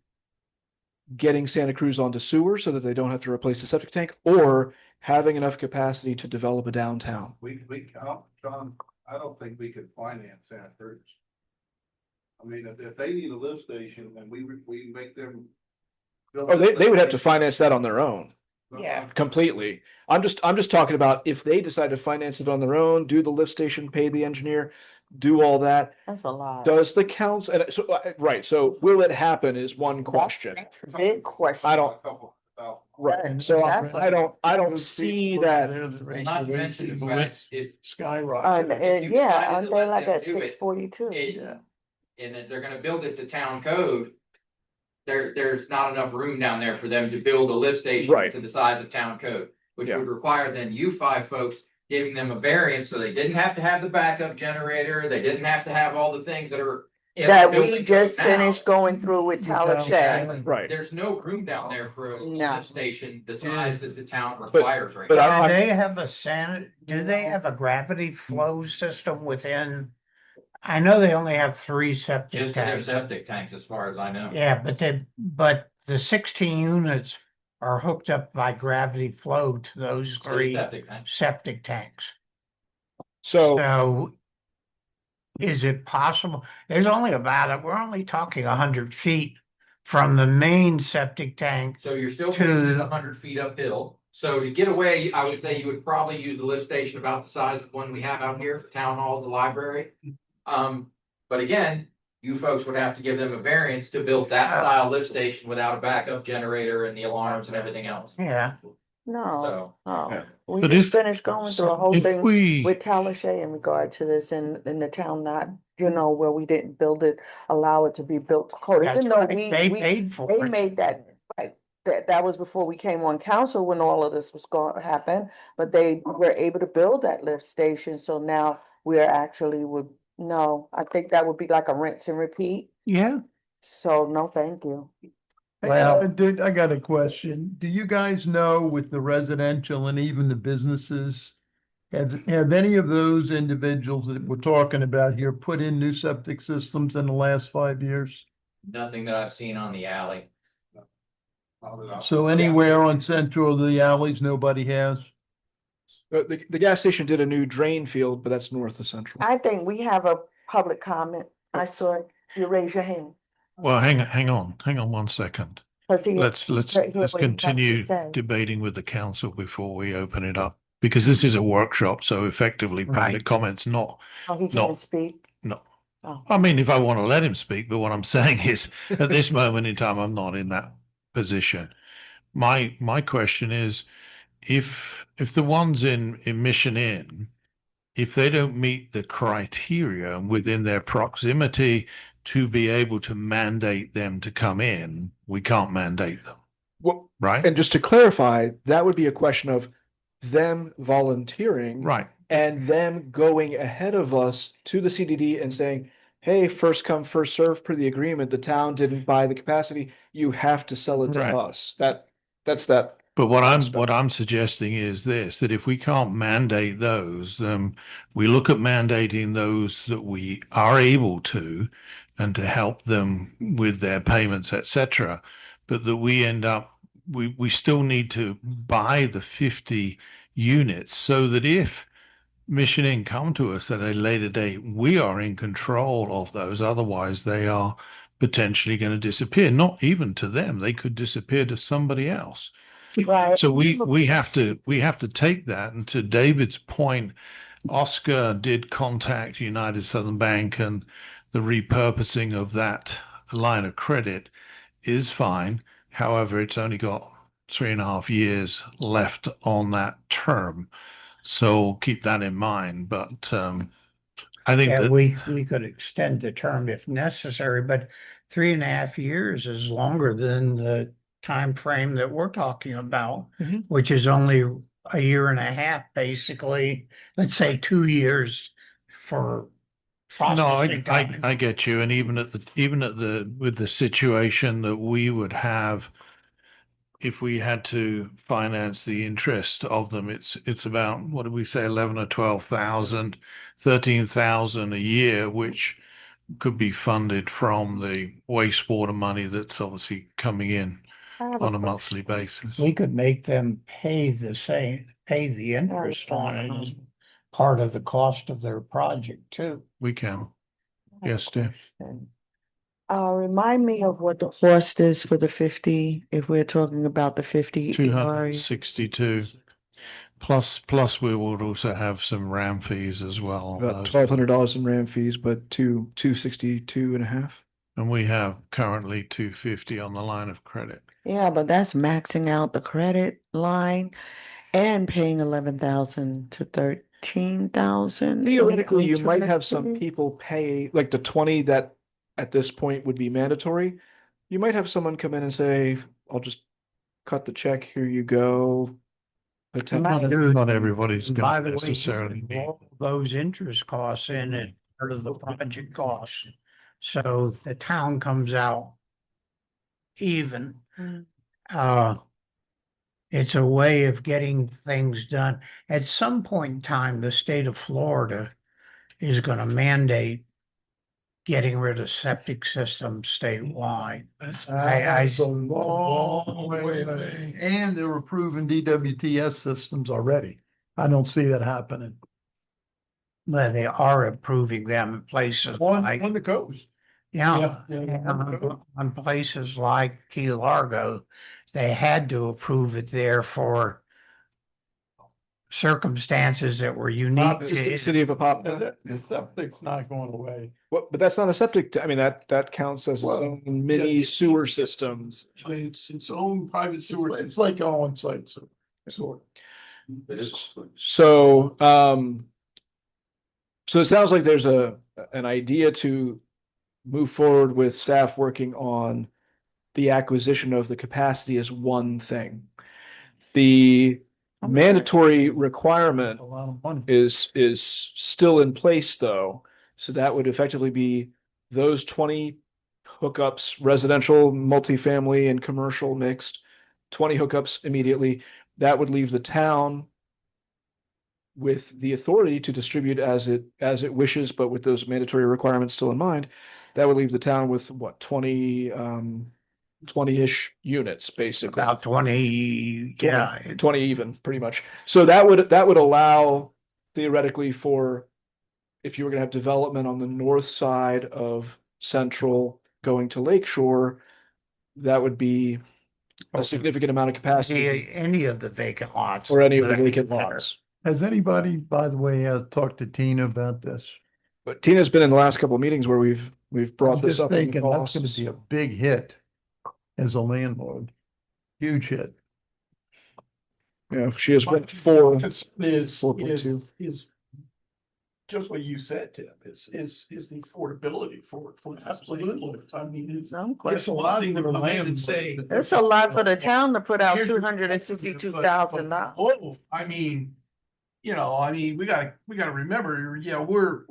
S6: getting Santa Cruz onto sewer so that they don't have to replace the septic tank or having enough capacity to develop a downtown.
S8: John, I don't think we could finance Santa Cruz. I mean, if they need a lift station and we make them.
S6: Oh, they would have to finance that on their own.
S2: Yeah.
S6: Completely. I'm just talking about if they decide to finance it on their own, do the lift station, pay the engineer, do all that.
S4: That's a lot.
S6: Does the council, and so, right, so will it happen is one question.
S4: That's the big question.
S6: I don't, right, so
S4: That's
S6: I don't see that.
S7: Not to mention the fact if
S3: Skyrocket.
S7: If you
S4: Yeah,
S7: decided
S4: aren't
S7: to
S4: they
S7: let
S4: like
S7: them
S4: at
S7: do it,
S4: 642?
S7: and that they're gonna build it to town code. There's not enough room down there for them to build a lift station
S6: Right.
S7: to the size of town code, which
S6: Yeah.
S7: would require then you 5 folks giving them a variance, so they didn't have to have the backup generator, they didn't have to have all the things that are. in the
S4: That we
S7: building
S4: just
S7: code now.
S4: finished going through with Talashe.
S7: Exactly.
S6: Right.
S7: There's no room down there for a
S4: No.
S7: lift station the size that the town requires right
S6: but
S7: now.
S2: Do they have do they have a gravity flow system within? I know they only have 3 septic
S7: Just in their
S2: tanks.
S7: septic tanks, as far as I know.
S2: Yeah, but the 16 units are hooked up by gravity flow to those 3
S7: septic tanks.
S2: septic tanks.
S6: So,
S2: So is it possible? We're only talking 100 feet from the main septic tank.
S7: So you're still
S2: To-
S7: putting it 100 feet uphill. So to get away, I would say you would probably use the lift station about the size of the one we have out here, town hall, the library. But again, you folks would have to give them a variance to build that style lift station without a backup generator and the alarms and everything else.
S2: Yeah.
S4: No,
S7: So,
S4: no. We
S3: But
S4: just
S3: if-
S4: finished going through a whole
S3: If
S4: thing
S3: we,
S4: with Talashe in regard to this in the town, not, where we didn't build it, allow it to be built to code.
S2: That's
S4: Even though
S2: right. They paid for
S4: they
S2: it.
S4: made that, right, that was before we came on council when all of this was going to happen. But they were able to build that lift station, so now we're actually no, I think that would be like a rinse and repeat.
S2: Yeah,
S4: So no, thank you.
S2: Well-
S1: I got a question. Do you guys know with the residential and even the businesses, have any of those individuals that we're talking about here put in new septic systems in the last 5 years?
S7: Nothing that I've seen on the alley.
S1: So anywhere on Central, the alleys, nobody has?
S6: The gas station did a new drain field, but that's north of Central.
S4: I think we have a public comment. I saw it. You raise your hand.
S3: Well, hang on 1 second.
S4: Let's hear
S3: Let's
S4: what he has to
S3: continue
S4: say.
S3: debating with the council before we open it up, because this is a workshop, so effectively public
S2: Right.
S3: comments not.
S4: Oh, he
S3: No.
S4: can't speak.
S3: No.
S4: Oh.
S3: I mean, if I want to let him speak, but what I'm saying is, at this moment in time, I'm not in that position. My question is, if the ones in Mission Inn, if they don't meet the criteria within their proximity to be able to mandate them to come in, we can't mandate them,
S6: Well,
S3: right?
S6: and just to clarify, that would be a question of them volunteering
S3: Right.
S6: and them going ahead of us to the CDD and saying, hey, first come, first serve per the agreement. The town didn't buy the capacity. You have to sell it to
S3: Right.
S6: us. That's that.
S3: But what
S6: aspect.
S3: I'm suggesting is this, that if we can't mandate those, then we look at mandating those that we are able to and to help them with their payments, etc. But that we end up, we still need to buy the 50 units so that if Mission Inn come to us at a later date, we are in control of those. Otherwise, they are potentially going to disappear. Not even to them. They could disappear to somebody else.
S4: Right.
S3: So we have to take that. And to David's point, Oscar did contact United Southern Bank, and the repurposing of that line of credit is fine. However, it's only got 3.5 years left on that term. So keep that in mind. But I think
S2: yeah,
S3: that
S2: we could extend the term if necessary, but 3.5 years is longer than the time frame that we're talking about,
S6: Mhm.
S2: which is only a year and a half, basically. Let's say 2 years for
S3: no,
S2: processing time.
S3: I get you. And even at the with the situation that we would have if we had to finance the interest of them, it's about, what did we say, 11 or 12,000, 13,000 a year, which could be funded from the wastewater money that's obviously coming in
S4: I have
S3: on a
S4: question.
S3: monthly basis.
S2: We could make them pay the interest on it as part of the cost of their project too.
S3: We can.
S4: I have a
S3: Yes, dear.
S4: question. Remind me of what the cost is for the 50, if we're talking about the 50. ERU.
S3: 262. Plus we would also have some RAM fees as well on
S6: About
S3: those.
S6: $1,200 in RAM fees, but 262.5.
S3: And we have currently 250 on the line of credit.
S4: Yeah, but that's maxing out the credit line and paying 11,000 to 13,000.
S6: Theoretically, you might have some people pay like the 20 that at this point would be mandatory. You might have someone come in and say, I'll just cut the check. Here you go.
S3: Not everybody's
S2: And
S3: going
S2: by
S3: to
S2: the way,
S3: necessarily need.
S2: all those interest costs in it, part of the project costs. So the town comes out even.
S4: Mm.
S2: It's a way of getting things done. At some point in time, the state of Florida is going to mandate getting rid of septic systems statewide.
S1: That's
S2: I-
S1: a long way. And they're approving DWTS systems already. I don't see that happening.
S2: Well, they are approving them in places like,
S1: On the coast.
S2: yeah,
S1: yeah,
S2: on places like Key Largo, they had to approve it there for circumstances that were unique to
S6: City of Apop.
S1: The septic's not going away.
S6: But that's not a septic. I mean, that counts as its
S1: Well,
S6: own mini
S1: yeah.
S6: sewer systems.
S1: It's its own private sewer. It's like on-site sewer.
S6: So, so it sounds like there's an idea to move forward with staff working on the acquisition of the capacity as one thing. The mandatory requirement
S3: A lot of money.
S6: is still in place though. So that would effectively be those 20 hookups, residential, multifamily and commercial mixed, 20 hookups immediately. That would leave the town with the authority to distribute as it wishes, but with those mandatory requirements still in mind. That would leave the town with what, 20-ish units, basically.
S2: About 20,
S6: 20
S2: yeah.
S6: 20 even, pretty much. So that would allow theoretically for, if you were gonna have development on the north side of Central going to Lakeshore, that would be a significant amount of capacity
S2: Any of the vacant lots.
S6: or any of the
S2: that are
S6: vacant
S2: there.
S6: lots.
S1: Has anybody, by the way, talked to Tina about this?
S6: But Tina's been in the last couple of meetings where we've
S1: I'm
S6: brought this
S1: just
S6: up. in the
S1: thinking that's gonna
S6: costs.
S1: be a big hit as a landlord. Huge hit.
S6: Yeah, she has been four.
S1: Is
S6: 4.2.
S1: is just what you said, Tim, is the affordability for absolutely. I mean, it's
S4: No
S1: there's a lot of
S4: question.
S1: them come in and say.
S4: It's a lot for the town to put out
S1: Here's-
S4: $262,000.
S1: Oh, I mean, we gotta remember, yeah, we're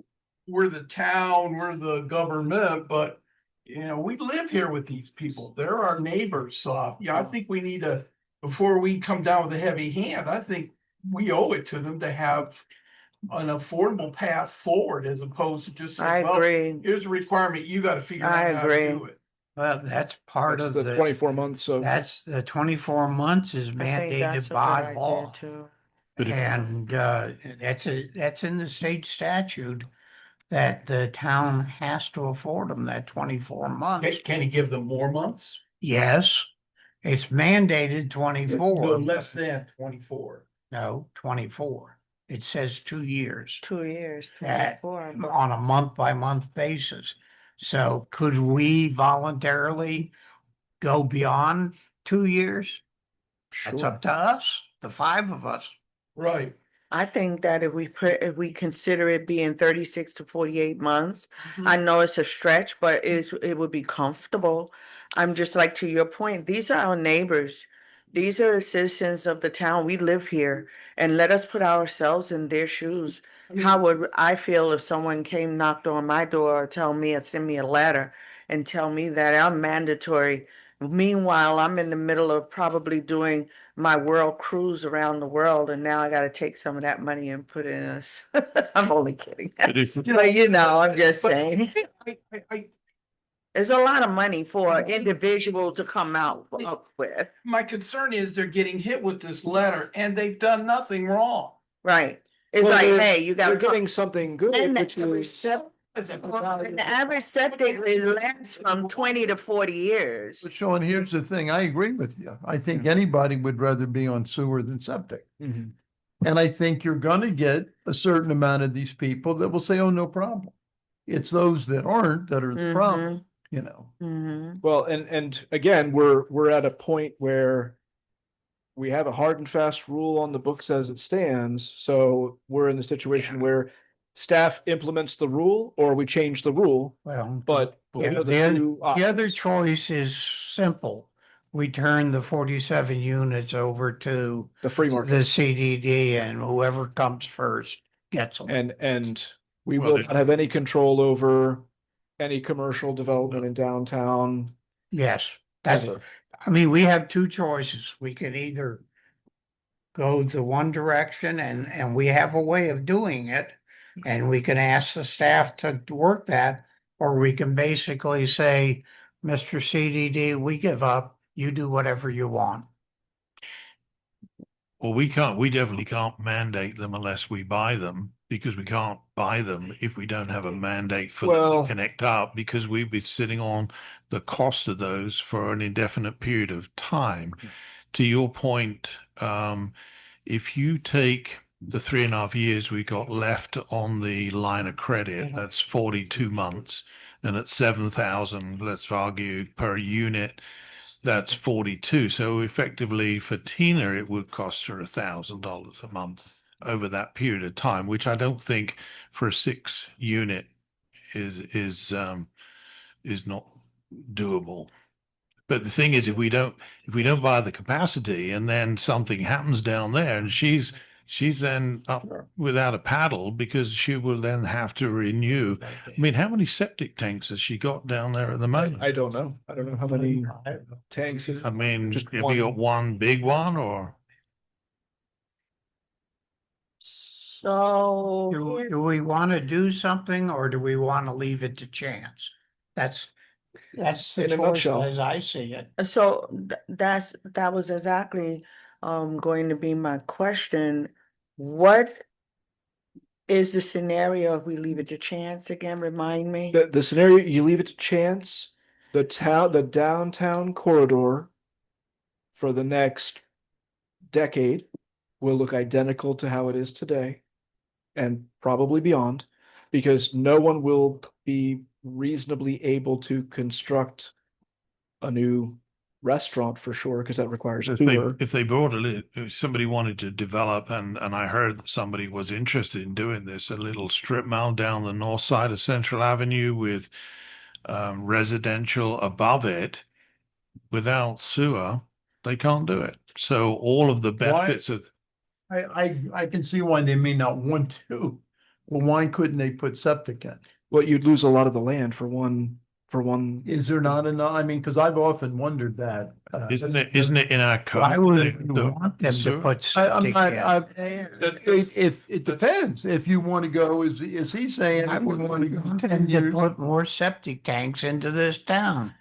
S1: the town, we're the government, but we live here with these people. They're our neighbors. So yeah, I think we need to, before we come down with a heavy hand, I think we owe it to them to have an affordable path forward as opposed to just
S4: I
S1: saying, well,
S4: agree.
S1: here's a requirement, you gotta figure
S4: I
S1: out how to
S4: agree.
S1: do it.
S2: Well, that's part
S6: That's
S2: of
S6: the 24 months of.
S2: that's the 24 months is
S4: I think that's
S2: mandated
S4: a
S2: by
S4: good idea
S2: law.
S4: too.
S3: But if-
S2: And that's in the state statute that the town has to afford them that 24 months.
S1: Can you give them more months?
S2: Yes, it's mandated 24.
S1: No, less than 24.
S2: No, 24. It says 2 years
S4: 2 years,
S2: That-
S4: 24. but-
S2: on a month by month basis. So could we voluntarily go beyond 2 years? That's
S6: Sure.
S2: up to us, the 5 of us.
S1: Right.
S4: I think that if we consider it being 36 to 48 months, I know it's a stretch, but it would be comfortable. I'm just like, to your point, these are our neighbors. These are the citizens of the town. We live here, and let us put ourselves in their shoes. How would I feel if someone came, knocked on my door, or tell me, or send me a letter and tell me that I'm mandatory? Meanwhile, I'm in the middle of probably doing my world cruise around the world, and now I got to take some of that money and put it in us. I'm only kidding.
S3: But if-
S4: But I'm just
S1: But-
S4: saying, it's a lot of money for an individual to come out up with,
S1: My concern is they're getting hit with this letter and they've done nothing wrong.
S4: right? It's
S6: Well,
S4: like,
S6: they're-
S4: hey, you got
S6: They're
S4: to
S6: getting something good,
S4: And
S6: which
S4: the
S6: is.
S4: average septic is lasts from 20 to 40 years.
S1: But Sean, here's the thing, I agree with you. I think anybody would rather be on sewer than septic.
S6: Mhm.
S1: And I think you're gonna get a certain amount of these people that will say, oh, no problem. It's those that aren't that are the problem,
S4: Mhm.
S6: Well, and again, we're at a point where we have a hard and fast rule on the books as it stands. So we're in the situation where staff implements the rule or we change the rule,
S2: Well,
S6: but those are the two
S2: the other
S6: options.
S2: choice is simple. We turn the 47 units over to
S6: The free market.
S2: the CDD, and whoever comes first gets them.
S6: And we
S3: Well,
S6: will
S3: they-
S6: not have any control over any commercial development in downtown.
S2: Yes, that's,
S6: ever.
S2: I mean, we have two choices. We can either go the one direction, and we have a way of doing it, and we can ask the staff to work that, or we can basically say, Mr. CDD, we give up, you do whatever you want.
S3: Well, we definitely can't mandate them unless we buy them, because we can't buy them if we don't have a mandate for them
S6: Well-
S3: to connect up, because we'd be sitting on the cost of those for an indefinite period of time. To your point, if you take the 3.5 years we got left on the line of credit, that's 42 months, and at 7,000, let's argue, per unit, that's 42. So effectively for Tina, it would cost her $1,000 a month over that period of time, which I don't think for a 6 unit is not doable. But the thing is, if we don't buy the capacity and then something happens down there and she's then up without a paddle because she will then have to renew. I mean, how many septic tanks has she got down there at the moment?
S6: I don't know. I don't know how many tanks.
S3: I mean,
S6: Just
S3: have we got
S6: one.
S3: one big one or?
S4: So.
S2: Do we want to do something or do we want to leave it to chance? That's the
S6: In a
S2: choice
S6: nutshell.
S2: as I see it.
S4: So that was exactly going to be my question. What is the scenario if we leave it to chance again? Remind me.
S6: The scenario, you leave it to chance, the downtown corridor for the next decade will look identical to how it is today and probably beyond, because no one will be reasonably able to construct a new restaurant for sure, because that requires sewer.
S3: If they brought if somebody wanted to develop, and I heard that somebody was interested in doing this, a little strip mall down the north side of Central Avenue with residential above it without sewer, they can't do it. So all of the benefits of
S1: I can see why they may not want to. Well, why couldn't they put septic in?
S6: Well, you'd lose a lot of the land for one.
S1: Is there not enough? I mean, because I've often wondered that.
S3: isn't it in our code?
S2: Why would you
S3: the
S2: want them to
S3: sewer?
S2: put
S1: I'm
S2: septic
S1: not,
S2: in?
S1: if it depends, if you want to go, is he saying?
S2: I
S1: if we
S2: would
S1: want to go
S2: want
S1: 10
S2: them to
S1: years?
S2: put more septic tanks into this town.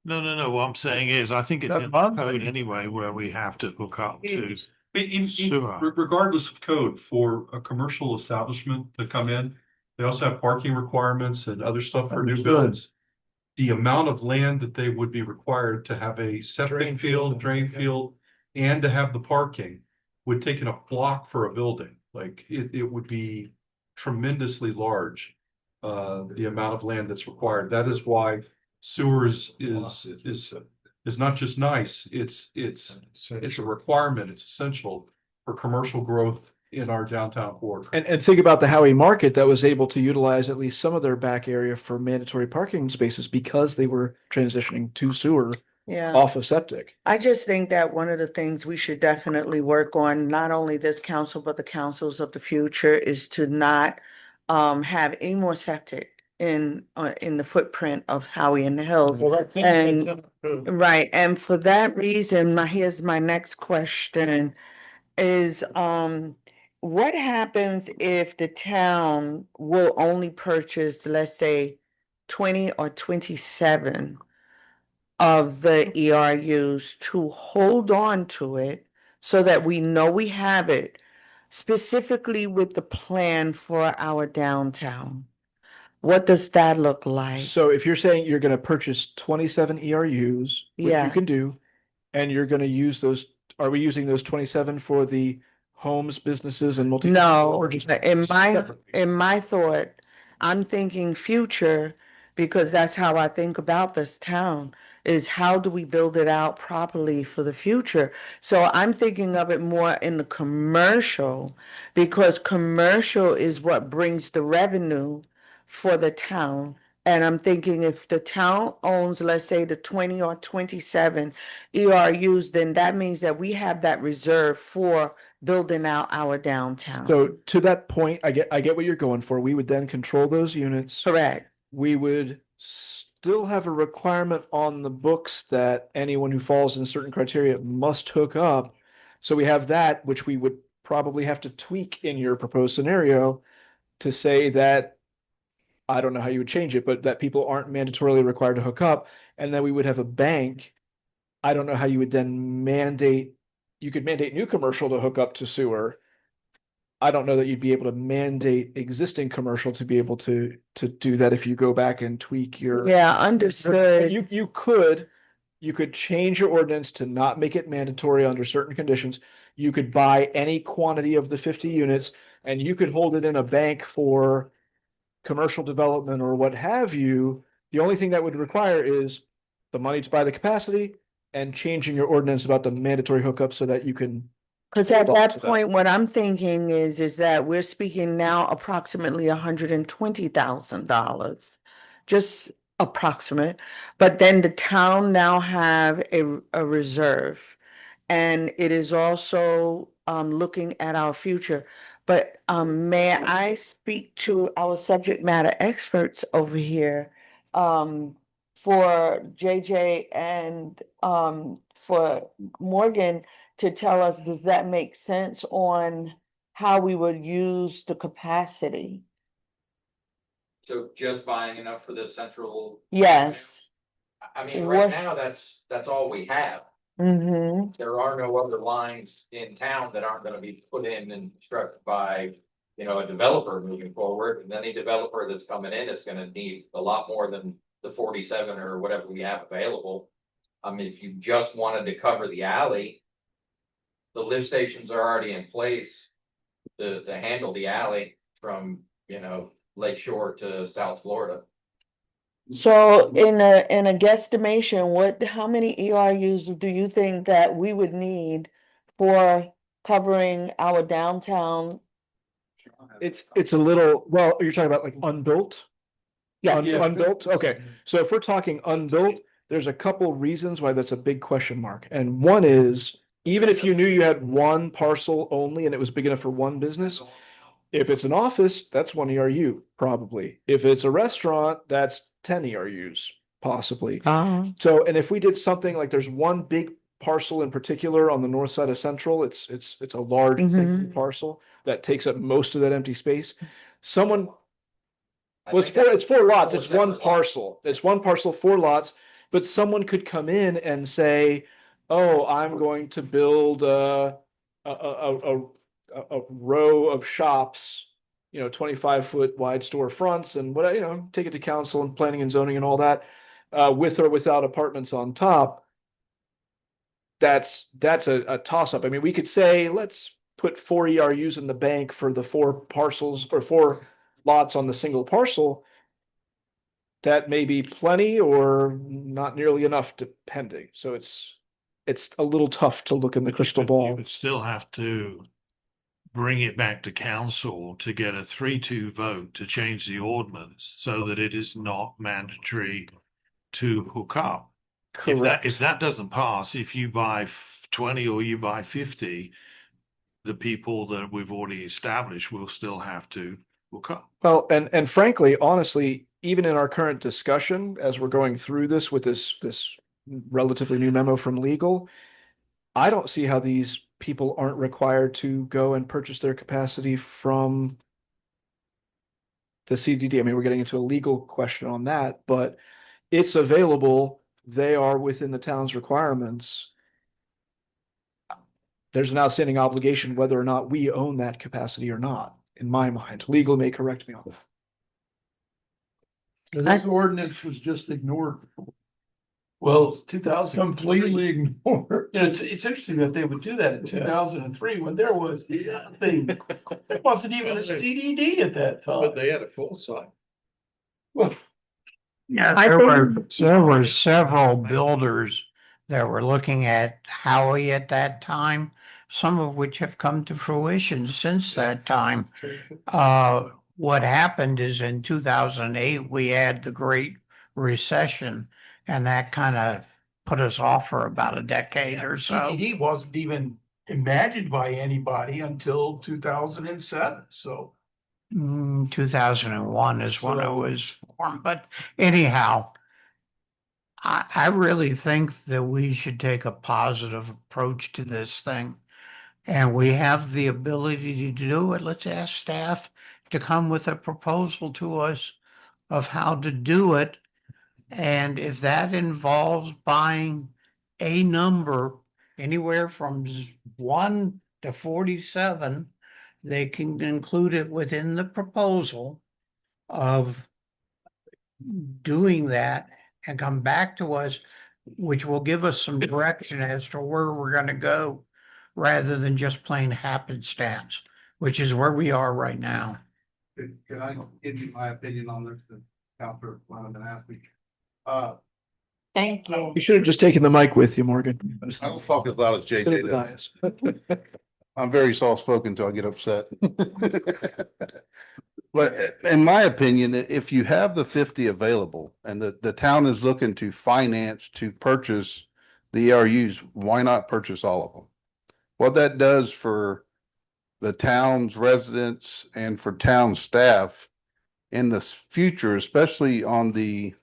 S3: No. What I'm saying is, I think it's
S1: That's
S3: in
S1: what
S3: the
S1: I'm
S3: code
S1: saying.
S3: anyway where we have to hook up to
S9: In
S3: sewer.
S9: regardless of code, for a commercial establishment to come in, they also have parking requirements and other stuff for new
S1: Understood.
S9: builds. The amount of land that they would be required to have a septic field, drain field, and to have the parking would take in a block for a building. Like it would be tremendously large. The amount of land that's required. That is why sewers is not just nice. It's a requirement. It's essential for commercial growth in our downtown corridor.
S6: And think about the Howey market that was able to utilize at least some of their back area for mandatory parking spaces because they were transitioning to sewer
S4: Yeah.
S6: off of septic.
S4: I just think that one of the things we should definitely work on, not only this council, but the councils of the future, is to not have any more septic in the footprint of Howey-in-the-Hills. And right, and for that reason, here's my next question is what happens if the town will only purchase, let's say, 20 or 27 of the ERUs to hold on to it so that we know we have it, specifically with the plan for our downtown? What does that look like?
S6: So if you're saying you're going to purchase 27 ERUs, which
S4: Yeah.
S6: you can do, and you're going to use those, are we using those 27 for the homes, businesses, and multi?
S4: No,
S6: Or just
S4: in
S6: separately?
S4: my thought, I'm thinking future, because that's how I think about this town, is how do we build it out properly for the future? So I'm thinking of it more in the commercial, because commercial is what brings the revenue for the town. And I'm thinking if the town owns, let's say, the 20 or 27 ERUs, then that means that we have that reserve for building out our downtown.
S6: So to that point, I get what you're going for. We would then control those units.
S4: Correct.
S6: We would still have a requirement on the books that anyone who falls in certain criteria must hook up. So we have that, which we would probably have to tweak in your proposed scenario to say that, I don't know how you would change it, but that people aren't mandatorily required to hook up. And then we would have a bank. I don't know how you would then you could mandate new commercial to hook up to sewer. I don't know that you'd be able to mandate existing commercial to be able to do that if you go back and tweak your.
S4: Yeah, understood.
S6: You could change your ordinance to not make it mandatory under certain conditions. You could buy any quantity of the 50 units and you could hold it in a bank for commercial development or what have you. The only thing that would require is the money to buy the capacity and changing your ordinance about the mandatory hookup so that you can.
S4: Because at
S6: hold on
S4: that
S6: to
S4: point, what I'm thinking is that we're speaking now approximately $120,000. Just approximate, but then the town now have a reserve. And it is also looking at our future. But may I speak to our subject matter experts over here? For JJ and for Morgan to tell us, does that make sense on how we would use the capacity?
S7: So just buying enough for the central.
S4: Yes.
S7: I mean, right
S4: What-
S7: now, that's all we have.
S4: Mm-hmm.
S7: There are no other lines in town that aren't gonna be put in and constructed by, you know, a developer moving forward. And any developer that's coming in is gonna need a lot more than the 47 or whatever we have available. I mean, if you just wanted to cover the alley, the lift stations are already in place to handle the alley from, you know, Lake Shore to South Florida.
S4: So in a guesstimation, how many ERUs do you think that we would need for covering our downtown?
S6: It's a little, well, you're talking about like unbuilt?
S4: Yeah,
S6: Unbuilt? Okay, so if we're talking unbuilt, there's a couple reasons why that's a big question mark. And one is, even if you knew you had one parcel only and it was big enough for one business, if it's an office, that's one ERU, probably. If it's a restaurant, that's 10 ERUs, possibly. So, and if we did something like there's one big parcel in particular on the north side of Central, it's a large
S4: Mhm.
S6: parcel that takes up most of that empty space. Someone,
S7: I
S6: well,
S7: think
S6: it's four lots,
S7: four
S6: it's one
S7: separate lots.
S6: parcel, it's one parcel, 4 lots, but someone could come in and say, oh, I'm going to build a row of shops, 25-foot wide storefronts and what, take it to council and planning and zoning and all that, with or without apartments on top. That's a toss up. I mean, we could say, let's put 4 ERUs in the bank for the 4 parcels or 4 lots on the single parcel. That may be plenty or not nearly enough depending. So it's a little tough to look in the crystal
S3: You
S6: ball.
S3: would still have to bring it back to council to get a 3-2 vote to change the ordinance so that it is not mandatory to hook up.
S6: Correct.
S3: If that doesn't pass, if you buy 20 or you buy 50, the people that we've already established will still have to hook up.
S6: Well, and frankly, honestly, even in our current discussion, as we're going through this with this relatively new memo from legal, I don't see how these people aren't required to go and purchase their capacity from the CDD. I mean, we're getting into a legal question on that, but it's available. They are within the town's requirements. There's an outstanding obligation whether or not we own that capacity or not, in my mind. Legal may correct me on that.
S1: This ordinance was just ignored,
S5: Well, 2000.
S1: completely ignored.
S5: You know, it's interesting that they would do that in 2003 when there was nothing. There wasn't even a CDD at that time.
S3: they had a full site.
S1: Well,
S2: Yeah,
S4: I
S2: there were several builders that were looking at Howey at that time, some of which have come to fruition since that time. What happened is in 2008, we had the Great Recession, and that kind of put us off for about a decade or so.
S1: CDD wasn't even imagined by anybody until 2007, so.
S2: 2001 is when it was formed, but anyhow, I really think that we should take a positive approach to this thing. And we have the ability to do it. Let's ask staff to come with a proposal to us of how to do it. And if that involves buying a number anywhere from 1 to 47, they can include it within the proposal of doing that and come back to us, which will give us some direction as to where we're going to go rather than just plain happenstance, which is where we are right now.
S10: Can I give you my opinion on this? The counselor wanted to ask me.
S4: Thank you.
S6: You should have just taken the mic with you, Morgan.
S8: I don't talk as loud as
S6: Sit at the
S8: JJ does.
S6: dais.
S8: I'm very soft spoken till I get upset. But in my opinion, if you have the 50 available and the town is looking to finance to purchase the ERUs, why not purchase all of them? What that does for the town's residents and for town staff in the future, especially on the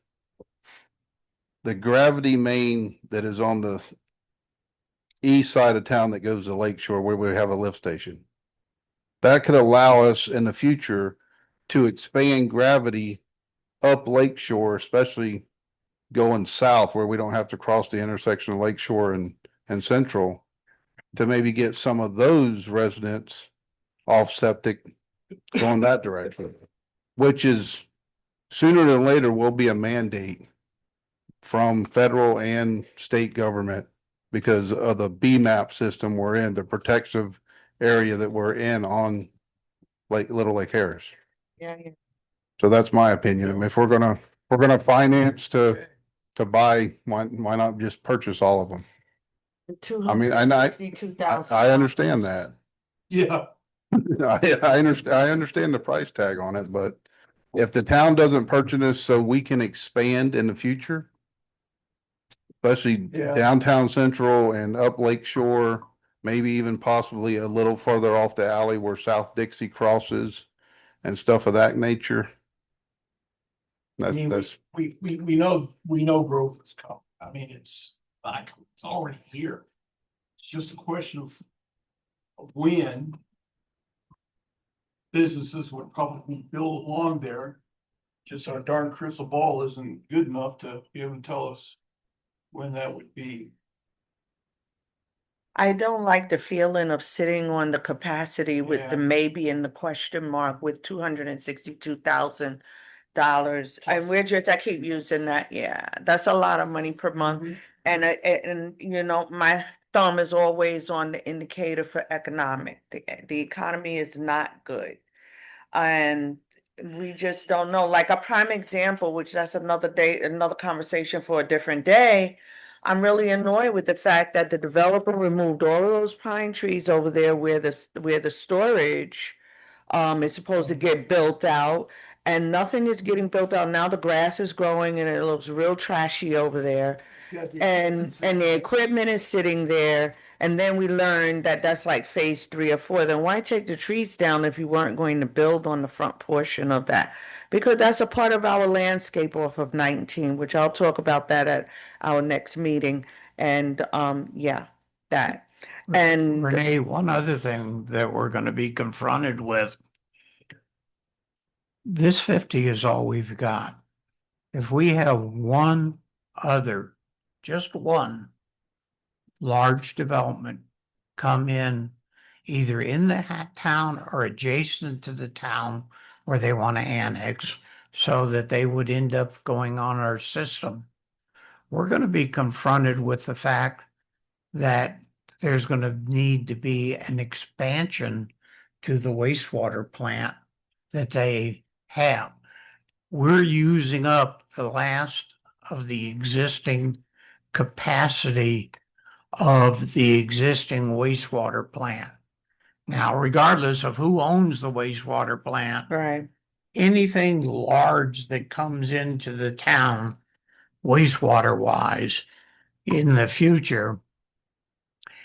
S8: gravity main that is on the east side of town that goes to Lakeshore where we have a lift station. That could allow us in the future to expand gravity up Lakeshore, especially going south where we don't have to cross the intersection of Lakeshore and Central to maybe get some of those residents off septic going that direction, which is sooner than later will be a mandate from federal and state government because of the BMAP system we're in, the protective area that we're in on Little Lake Harris.
S4: Yeah.
S8: So that's my opinion. And if we're gonna finance to buy, why not just purchase all of them? I mean, I understand that.
S1: Yeah.
S8: I understand the price tag on it, but if the town doesn't purchase this so we can expand in the future, especially
S1: Yeah.
S8: downtown Central and up Lake Shore, maybe even possibly a little further off the alley where South Dixie crosses and stuff of that nature.
S1: I mean, we know growth is coming. I mean, it's like, it's already here. It's just a question of when businesses would probably build along there. Just our darn crystal ball isn't good enough to be able to tell us when that would be.
S4: I don't like the feeling of sitting on the capacity with the
S1: Yeah.
S4: maybe and the question mark with $262,000. And we're just, I keep using that, yeah, that's a lot of money per month. And you know, my thumb is always on the indicator for economic. The economy is not good. And we just don't know, like a prime example, which that's another day, another conversation for a different day. I'm really annoyed with the fact that the developer removed all of those pine trees over there where the storage is supposed to get built out, and nothing is getting built out. Now the grass is growing and it looks real trashy over there. And the equipment is sitting there, and then we learned that that's like phase 3 or 4. Then why take the trees down if you weren't going to build on the front portion of that? Because that's a part of our landscape off of 19, which I'll talk about that at our next meeting. And yeah, that. And
S2: Renee, one other thing that we're going to be confronted with, this 50 is all we've got. If we have one other, just one large development come in either in the town or adjacent to the town where they want to annex so that they would end up going on our system, we're going to be confronted with the fact that there's going to need to be an expansion to the wastewater plant that they have. We're using up the last of the existing capacity of the existing wastewater plant. Now, regardless of who owns the wastewater plant,
S4: right.
S2: anything large that comes into the town wastewater wise in the future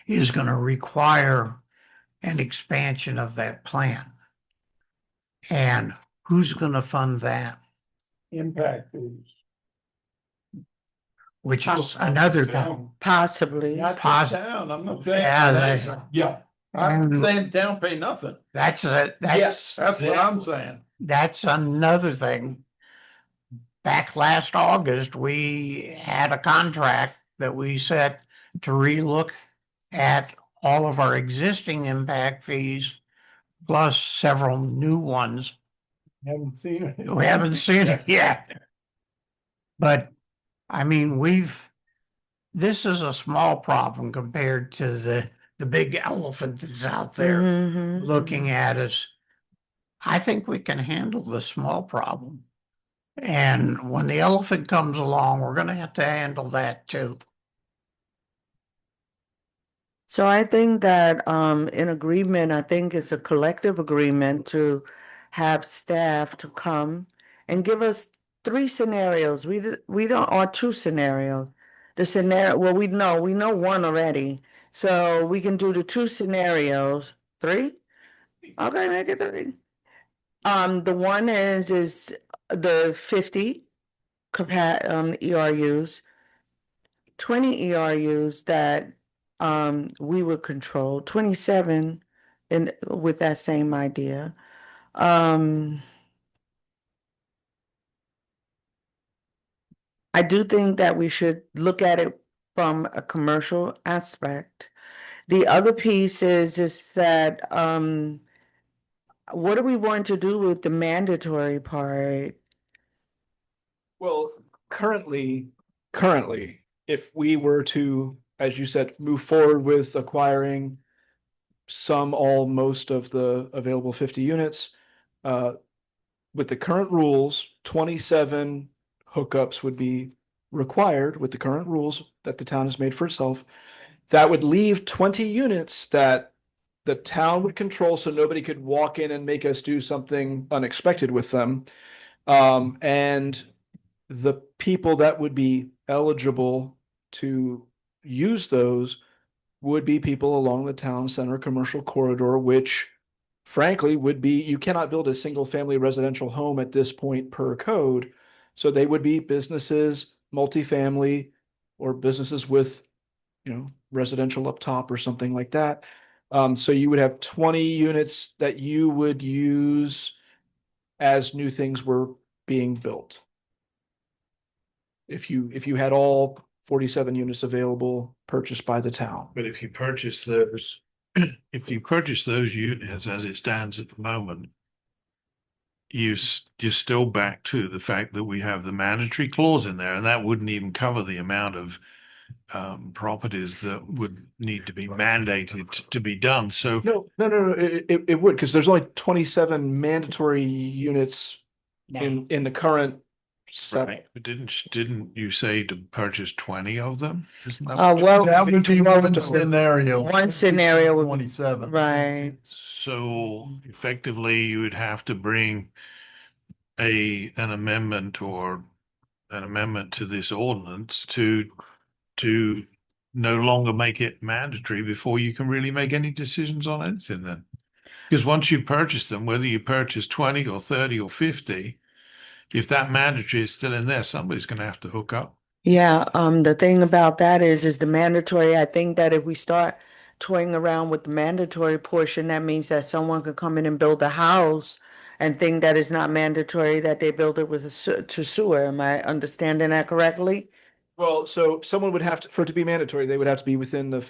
S2: is going to require an expansion of that plant. And who's going to fund that?
S1: Impact fees.
S2: Which is another
S1: Town.
S4: Possibly.
S1: Not just town, I'm not saying.
S2: Yeah,
S1: Yeah, I'm saying town pay nothing.
S2: that's
S1: Yes, that's what I'm saying.
S2: That's another thing. Back last August, we had a contract that we set to relook at all of our existing impact fees plus several new ones.
S1: Haven't seen it.
S2: We haven't seen it yet. But I mean, this is a small problem compared to the big elephant that's out there
S4: Mhm.
S2: looking at us. I think we can handle the small problem. And when the elephant comes along, we're going to have to handle that too.
S4: So I think that in agreement, I think it's a collective agreement to have staff to come and give us 3 scenarios. We don't, or 2 scenarios. The scenario, well, we know one already. So we can do the 2 scenarios. 3? Okay, make it 3. The one is the 50 ERUs, 20 ERUs that we would control, 27 in with that same idea. I do think that we should look at it from a commercial aspect. The other piece is that what are we going to do with the mandatory part?
S6: Well, currently, if we were to, as you said, move forward with acquiring some, all, most of the available 50 units, with the current rules, 27 hookups would be required with the current rules that the town has made for itself. That would leave 20 units that the town would control, so nobody could walk in and make us do something unexpected with them. And the people that would be eligible to use those would be people along the town center commercial corridor, which frankly would be, you cannot build a single family residential home at this point per code. So they would be businesses, multifamily, or businesses with, residential up top or something like that. So you would have 20 units that you would use as new things were being built. If you had all 47 units available purchased by the town.
S3: But if you purchase those units as it stands at the moment, you're still back to the fact that we have the mandatory clause in there, and that wouldn't even cover the amount of properties that would need to be mandated to be done. So
S6: No, it would, because there's only 27 mandatory units in the current set.
S3: right, but didn't you say to purchase 20 of them? Isn't that
S4: Well,
S1: That would be one scenario.
S4: One scenario would-
S1: 27.
S4: right.
S3: So effectively, you would have to bring an amendment to this ordinance to no longer make it mandatory before you can really make any decisions on anything then. Because once you purchase them, whether you purchase 20 or 30 or 50, if that mandatory is still in there, somebody's going to have to hook up.
S4: Yeah, the thing about that is the mandatory. I think that if we start toying around with the mandatory portion, that means that someone could come in and build a house and think that it's not mandatory that they build it with to sewer. Am I understanding that correctly?
S6: Well, so someone would have to, for it to be mandatory, they would have to be within the,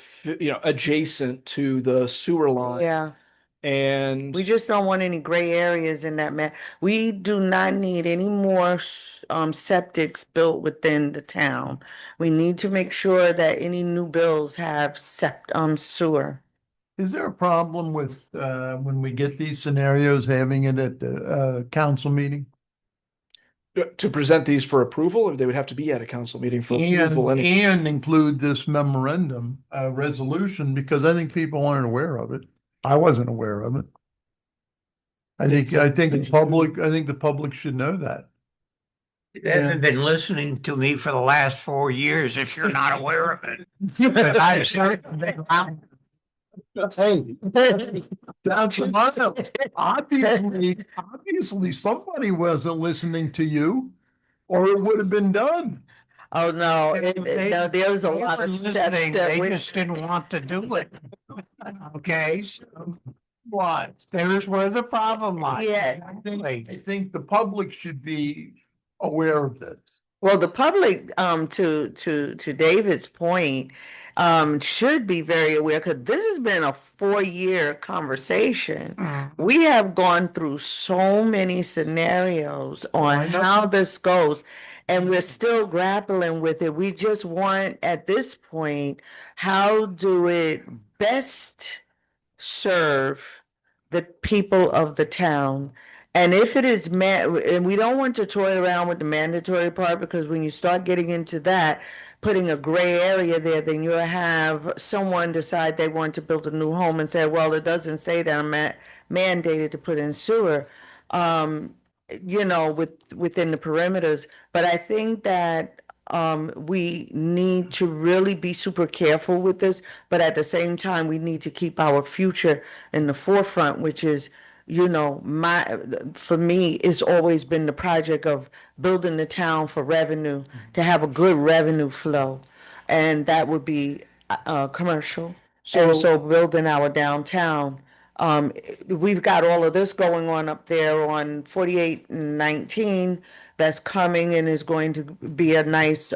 S6: adjacent to the sewer line.
S4: Yeah.
S6: And
S4: We just don't want any gray areas in that we do not need any more septics built within the town. We need to make sure that any new builds have sewer.
S1: Is there a problem with, when we get these scenarios, having it at the, council meeting?
S6: to present these for approval, or they would have to be at a council meeting for approval.
S1: And include this memorandum, resolution, because I think people aren't aware of it. I wasn't aware of it. I think the public should know that.
S2: You haven't been listening to me for the last 4 years if you're not aware of it. But I certainly am.
S1: Hey, that's obviously somebody wasn't listening to you, or it would have been done.
S4: Oh, no, no, there was a
S2: They
S4: lot
S2: were
S4: of steps
S2: listening,
S4: that
S2: they
S4: we.
S2: just didn't want to do it. Okay, so what? There's where the problem lies.
S4: Yeah.
S1: I think the public should be aware of this.
S4: Well, the public, to David's point, should be very aware, because this has been a 4-year conversation. We have gone through so many scenarios on how this goes, and we're still grappling with it. We just want, at this point, how do it best serve the people of the town? And if it is and we don't want to toy around with the mandatory part, because when you start getting into that, putting a gray area there, then you'll have someone decide they want to build a new home and say, well, it doesn't say that I'm mandated to put in sewer. um, within the perimeters. But I think that we need to really be super careful with this, but at the same time, we need to keep our future in the forefront, which is, for me, it's always been the project of building the town for revenue, to have a good revenue flow. And that would be commercial. And so building our downtown, um, we've got all of this going on up there on 48 and 19 that's coming and is going to be a nice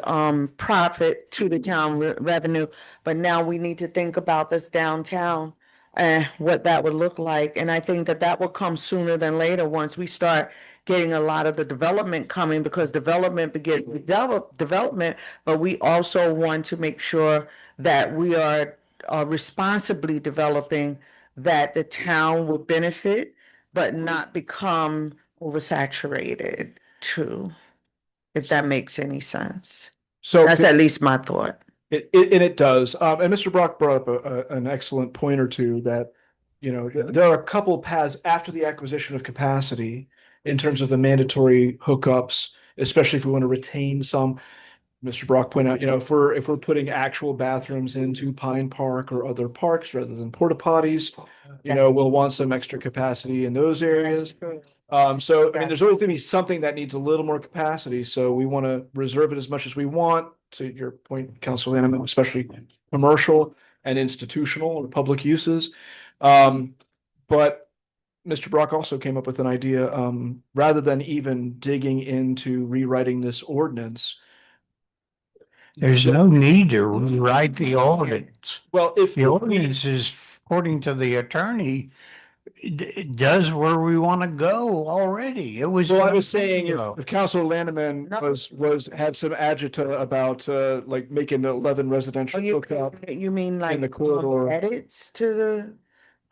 S4: profit to the town revenue. But now we need to think about this downtown and what that would look like. And I think that that will come sooner than later once we start getting a lot of the development coming, because development begets development, but we also want to make sure that we are responsibly developing, that the town will benefit, but not become oversaturated too, if that makes any sense.
S6: So
S4: That's at least my thought.
S6: it does. And Mr. Brock brought up an excellent point or two that, there are a couple paths after the acquisition of capacity in terms of the mandatory hookups, especially if we want to retain some. Mr. Brock pointed out, if we're putting actual bathrooms into Pine Park or other parks rather than porta potties, we'll want some extra capacity in those areas. So I mean, there's always going to be something that needs a little more capacity, so we want to reserve it as much as we want. To your point, Council Lanham, especially commercial and institutional or public uses. But Mr. Brock also came up with an idea, rather than even digging into rewriting this ordinance.
S2: There's no need to rewrite the ordinance.
S6: Well, if
S2: The ordinance is, according to the attorney, it does where we want to go already. It was.
S6: Well, I was saying if Councilor Lanneman had some agita about like making the 11 residential hookup.
S4: You mean like
S6: the corridor.
S4: edits to the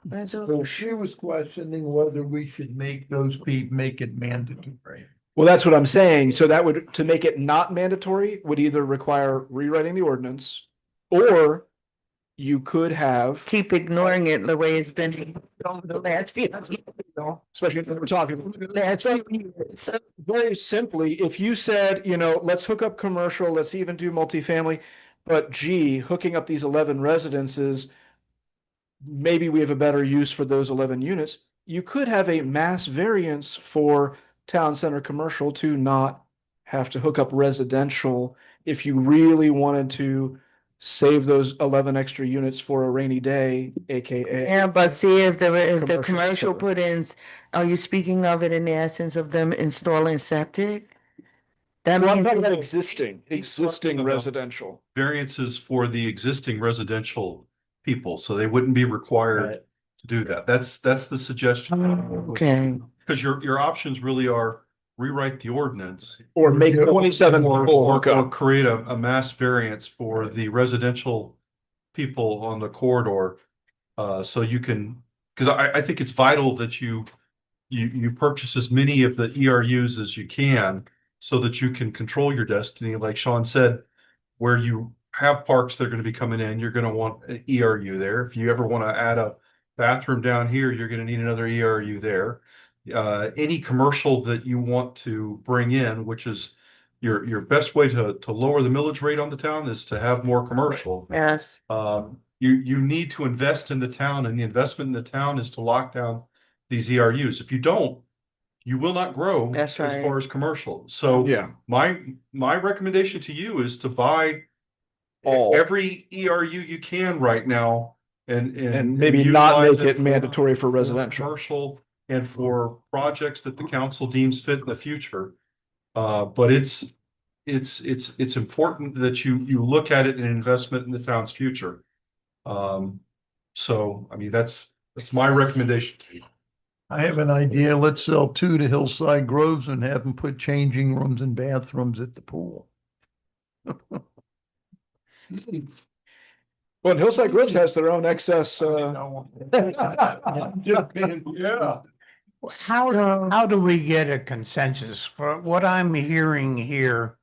S1: Well,
S4: resolution?
S1: she was questioning whether we should make make it mandatory.
S6: Well, that's what I'm saying. So that would, to make it not mandatory, would either require rewriting the ordinance, or you could have,
S4: Keep ignoring it the way it's been over the last few,
S6: especially when we're talking.
S4: last few years.
S6: Very simply, if you said, let's hook up commercial, let's even do multifamily, but gee, hooking up these 11 residences, maybe we have a better use for those 11 units. You could have a mass variance for town center commercial to not have to hook up residential if you really wanted to save those 11 extra units for a rainy day, AKA.
S4: Yeah, but see, if the
S6: Commercial
S4: commercial
S6: center.
S4: put-ins, are you speaking of it in the essence of them installing septic? That
S6: Well, I'm
S4: means
S6: talking about existing residential.
S9: Variances for the existing residential people, so they wouldn't be required to do that. That's the suggestion.
S4: okay.
S9: Because your options really are rewrite the ordinance
S6: Or make 27 full
S9: or
S6: hookup.
S9: create a mass variance for the residential people on the corridor. So you can, because I think it's vital that you purchase as many of the ERUs as you can so that you can control your destiny. Like Sean said, where you have parks that are going to be coming in, you're going to want an ERU there. If you ever want to add a bathroom down here, you're going to need another ERU there. Any commercial that you want to bring in, which is your best way to lower the millage rate on the town, is to have more commercial.
S4: Yes.
S9: You need to invest in the town, and the investment in the town is to lock down these ERUs. If you don't, you will not grow
S4: That's
S9: as
S4: right.
S9: far as commercial. So
S6: Yeah.
S9: my recommendation to you is to buy
S6: All.
S9: every ERU you can right now
S6: And maybe not
S9: utilize
S6: make it
S9: for
S6: mandatory for residential.
S9: commercial and for projects that the council deems fit in the future. But it's important that you look at it in investment in the town's future. So I mean, that's my recommendation to you.
S1: I have an idea. Let's sell 2 to Hillside Groves and have them put changing rooms and bathrooms at the pool.
S6: Well, Hillside Groves has their own excess,
S1: Yeah.
S2: How do we get a consensus? For what I'm hearing here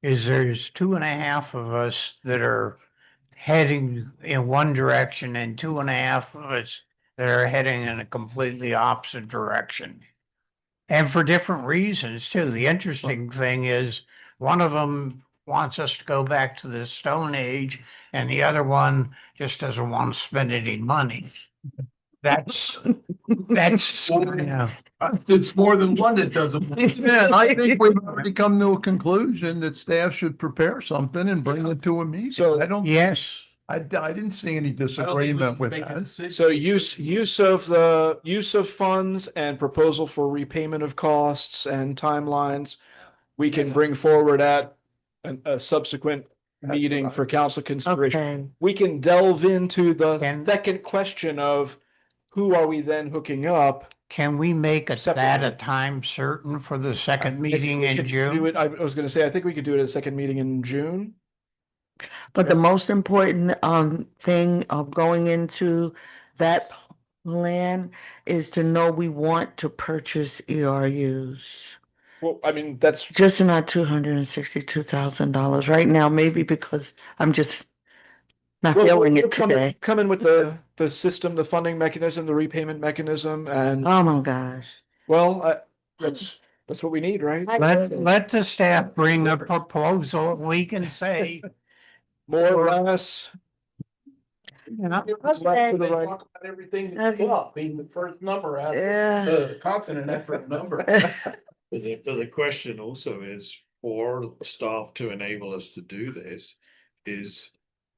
S2: is there's 2.5 of us that are heading in one direction and 2.5 of us that are heading in a completely opposite direction. And for different reasons too. The interesting thing is one of them wants us to go back to the Stone Age and the other one just doesn't want to spend any money. That's, yeah.
S5: It's more than one that doesn't.
S1: Yeah, and I think we've already come to a conclusion that staff should prepare something and bring it to a meeting.
S6: So-
S1: I don't,
S2: Yes,
S1: I didn't see any
S5: I don't think we
S1: disagreement
S5: can
S1: with
S5: make a
S1: that.
S5: decision.
S6: So use of funds and proposal for repayment of costs and timelines. We can bring forward at a subsequent meeting for council consideration.
S4: Okay.
S6: We can delve into the
S2: Can-
S6: second question of who are we then hooking up?
S2: can we make that a
S6: Separately.
S2: time certain for the second meeting
S6: We
S2: in
S6: could do
S2: June?
S6: it- I was gonna say, I think we could do it at the second meeting in June.
S4: But the most important thing of going into that plan is to know we want to purchase ERUs.
S6: Well, I mean, that's,
S4: Just not $262,000 right now, maybe because I'm just not
S6: we'll
S4: feeling it
S6: come
S4: today.
S6: in with the system, the funding mechanism, the repayment mechanism, and,
S4: Oh my gosh.
S6: well, that's what we need, right?
S2: Let the staff bring a proposal. We can say,
S6: More or less.
S2: you know,
S6: Left to the
S5: They
S6: right.
S5: talk about everything
S4: Okay.
S5: that's up, being the first number out,
S4: Yeah.
S5: the consonant after a number.
S3: But the question also is for staff to enable us to do this is,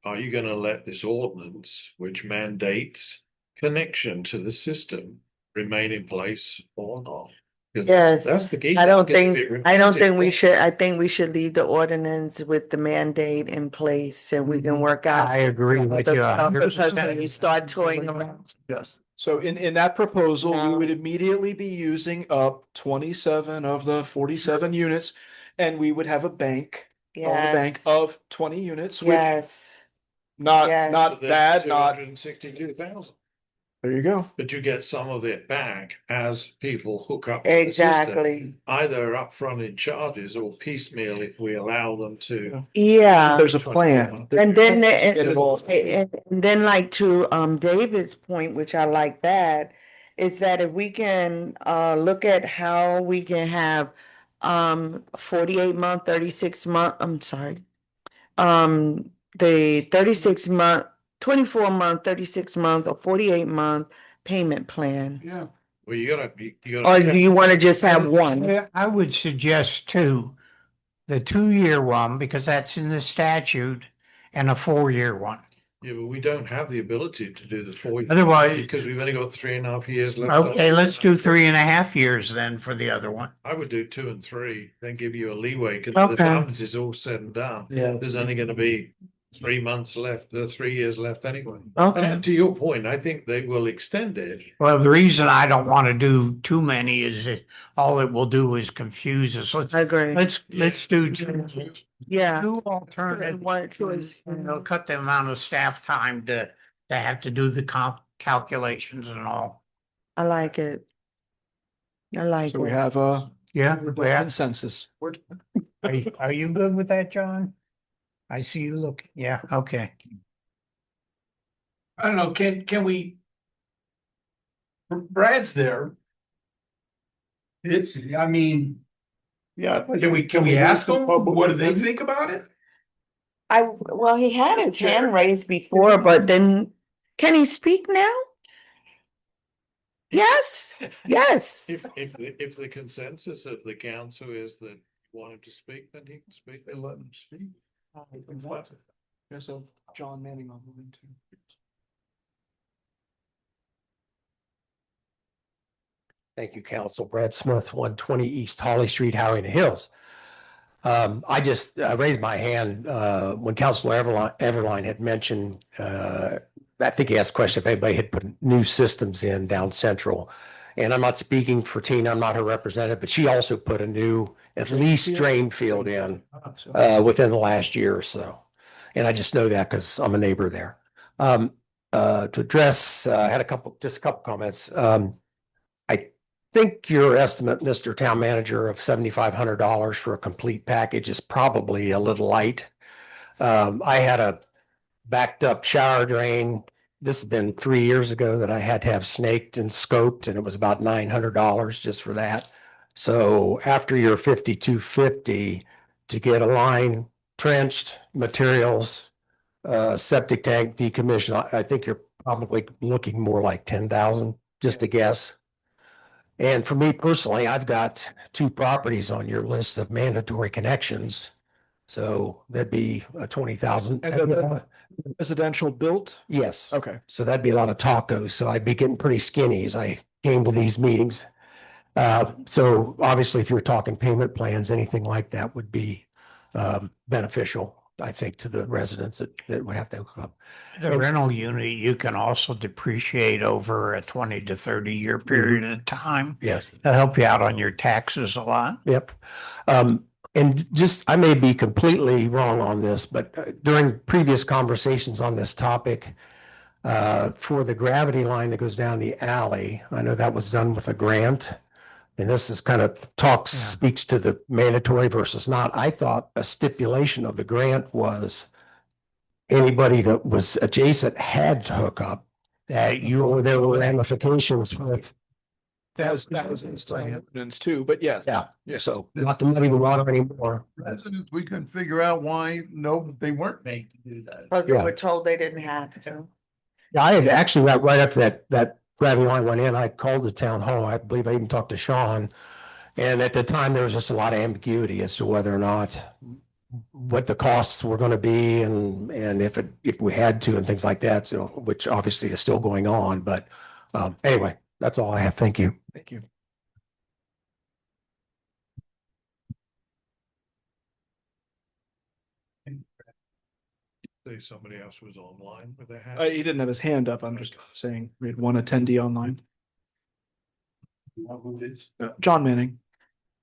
S3: are you gonna let this ordinance, which mandates connection to the system, remain in place or not? 'Cause
S4: Yes,
S3: that's the key.
S4: I don't
S3: Because if
S4: think,
S3: it
S4: I don't
S3: remains in
S4: think we
S3: place-
S4: should, I think we should leave the ordinance with the mandate in place and we can work out.
S2: I agree with
S4: the
S2: you
S4: stuff, Because when
S2: 100%.
S4: you start toying around.
S1: Yes.
S6: So in that proposal, we
S4: No.
S6: would immediately be using up 27 of the 47 units. And we would have a bank, own a bank
S4: Yes,
S6: of 20 units, which
S4: yes,
S6: not,
S4: yes.
S6: not bad, not,
S3: 262,000,
S6: there you go.
S3: but you get some of it back as people hook up. to the system,
S4: Exactly.
S3: Either upfront in charges or piecemeal if we allow them to.
S4: Yeah.
S6: There's a plan.
S4: And then,
S6: Get it all.
S4: and then like to David's point, which I like that, is that if we can look at how we can have 48-month, 36-month, I'm sorry. The 36-month, 24-month, 36-month, or 48-month payment plan.
S5: Yeah.
S3: Well, you gotta.
S4: Or do you want to just have one?
S2: Yeah, I would suggest two, the 2-year one, because that's in the statute, and a 4-year one.
S3: Yeah, but we don't have the ability to do the 4 years.
S2: Otherwise-
S3: Because we've only got 3.5 years left.
S2: Okay, let's do 3.5 years then for the other one.
S3: I would do 2 and 3, then give you a leeway, because the
S4: Okay.
S3: balance is all said and done.
S6: Yeah.
S3: There's only gonna be 3 months left, 3 years left anyway.
S4: Okay.
S3: And to your point, I think they will extend it.
S2: Well, the reason I don't want to do too many is that all it will do is confuse us.
S4: I agree.
S2: Let's do two
S4: Yeah.
S2: alternative.
S4: One choice.
S2: It'll cut the amount of staff time to have to do the calculations and all.
S4: I like it. I like
S6: So we
S4: it.
S6: have
S2: Yeah,
S6: consensus.
S2: are you good with that, John? I see you look, yeah, okay.
S5: I don't know, can we? Brad's there. It's, I mean,
S1: Yeah.
S5: can we ask them, what do they think about it?
S4: Well, he had his hand raised before, but then, can he speak now? Yes, yes.
S3: If the consensus of the council is that you want him to speak, then he can speak.
S1: They let them speak.
S6: There's a John Manning on the line too.
S11: Thank you, Council. Brad Smith, 120 East Holly Street, Howey-in-the-Hills. I just raised my hand when Councilor Everline had mentioned, I think he asked a question if anybody had put new systems in down central. And I'm not speaking for Tina, I'm not her representative, but she also put a new, at least drain field in within the last year or so. And I just know that because I'm a neighbor there. To address, I had just a couple comments. I think your estimate, Mr. Town Manager, of $7,500 for a complete package is probably a little light. I had a backed up shower drain. This has been 3 years ago that I had to have snaked and scoped, and it was about $900 just for that. So after your 5250, to get a line trenched, materials, septic tank decommission, I think you're probably looking more like 10,000, just a guess. And for me personally, I've got 2 properties on your list of mandatory connections. So that'd be a 20,000.
S6: And the residential built?
S11: Yes.
S6: Okay.
S11: So that'd be a lot of tacos. So I'd be getting pretty skinny as I came to these meetings. So obviously, if you're talking payment plans, anything like that would be beneficial, I think, to the residents that would have to hook up.
S2: The rental unit, you can also depreciate over a 20 to 30-year period of time.
S11: Yes.
S2: That'll help you out on your taxes a lot.
S11: Yep. And just, I may be completely wrong on this, but during previous conversations on this topic, for the gravity line that goes down the alley, I know that was done with a grant. And this is kind of speaks to the mandatory versus not. I thought a stipulation of the grant was anybody that was adjacent had to hook up. That there were ramifications with.
S6: That was evidence too, but yes.
S11: Yeah. So not to muddy the water anymore.
S1: Residents, we couldn't figure out why, they weren't made to do that.
S4: But they
S11: Yeah.
S4: were told they didn't have to.
S11: Yeah, I had actually right after that gravity line went in, I called the town hall. I believe I even talked to Sean. And at the time, there was just a lot of ambiguity as to whether or not what the costs were going to be and if we had to and things like that. So, which obviously is still going on. But anyway, that's all I have. Thank you.
S6: Thank you.
S3: Say somebody else was online with their hand.
S6: He didn't have his hand up. I'm just saying we had one attendee online.
S1: Who it is?
S6: John Manning,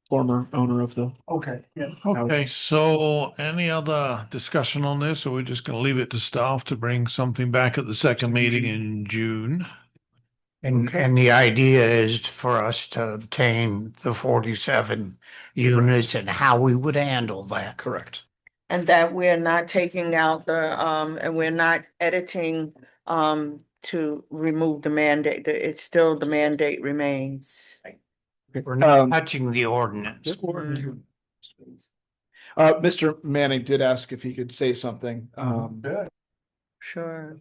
S6: former owner of the.
S1: Okay, yeah.
S3: Okay, so any other discussion on this, or we're just gonna leave it to staff to bring something back at the second meeting in June?
S2: And the idea is for us to obtain the 47 units and how we would handle that.
S6: Correct.
S4: And that we're not taking out and we're not editing, to remove the mandate. It's still, the mandate remains.
S2: We're not touching the ordinance.
S6: Mr. Manning did ask if he could say something.
S4: Sure.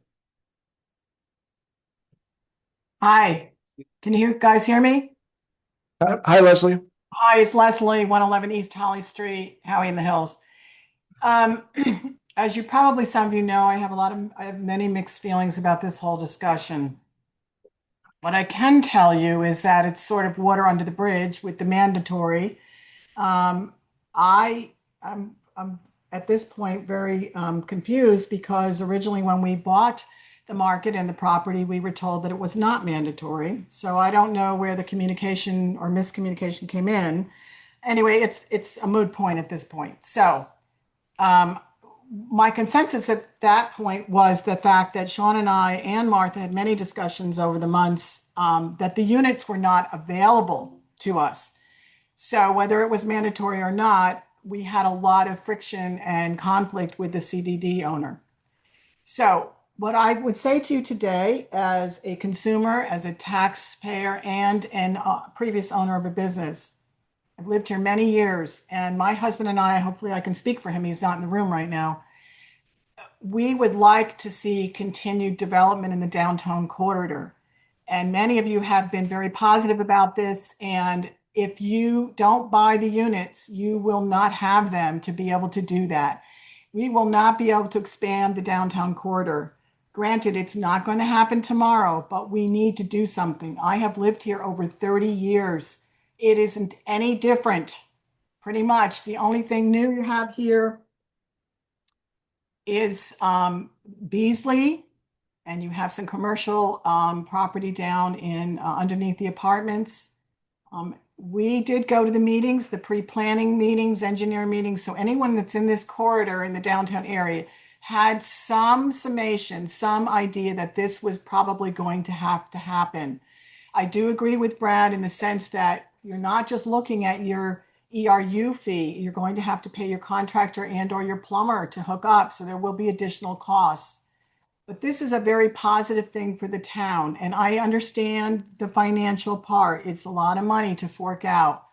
S12: Hi, can you guys hear me?
S6: Hi, Leslie.
S12: Hi, it's Leslie, 111 East Holly Street, Howey-in-the-Hills. As you probably, some of you know, I have many mixed feelings about this whole discussion. What I can tell you is that it's sort of water under the bridge with the mandatory. I'm at this point very confused because originally when we bought the market and the property, we were told that it was not mandatory. So I don't know where the communication or miscommunication came in. Anyway, it's a moot point at this point. So my consensus at that point was the fact that Sean and I and Martha had many discussions over the months that the units were not available to us. So whether it was mandatory or not, we had a lot of friction and conflict with the CDD owner. So what I would say to you today as a consumer, as a taxpayer, and a previous owner of a business, I've lived here many years, and my husband and I, hopefully I can speak for him, he's not in the room right now, we would like to see continued development in the downtown corridor. And many of you have been very positive about this, and if you don't buy the units, you will not have them to be able to do that. We will not be able to expand the downtown corridor. Granted, it's not going to happen tomorrow, but we need to do something. I have lived here over 30 years. It isn't any different, pretty much. The only thing new you have here is Beasley, and you have some commercial property down in underneath the apartments. We did go to the meetings, the pre-planning meetings, engineer meetings. So anyone that's in this corridor in the downtown area had some summation, some idea that this was probably going to have to happen. I do agree with Brad in the sense that you're not just looking at your ERU fee, you're going to have to pay your contractor and or your plumber to hook up. So there will be additional costs. But this is a very positive thing for the town. And I understand the financial part. It's a lot of money to fork out.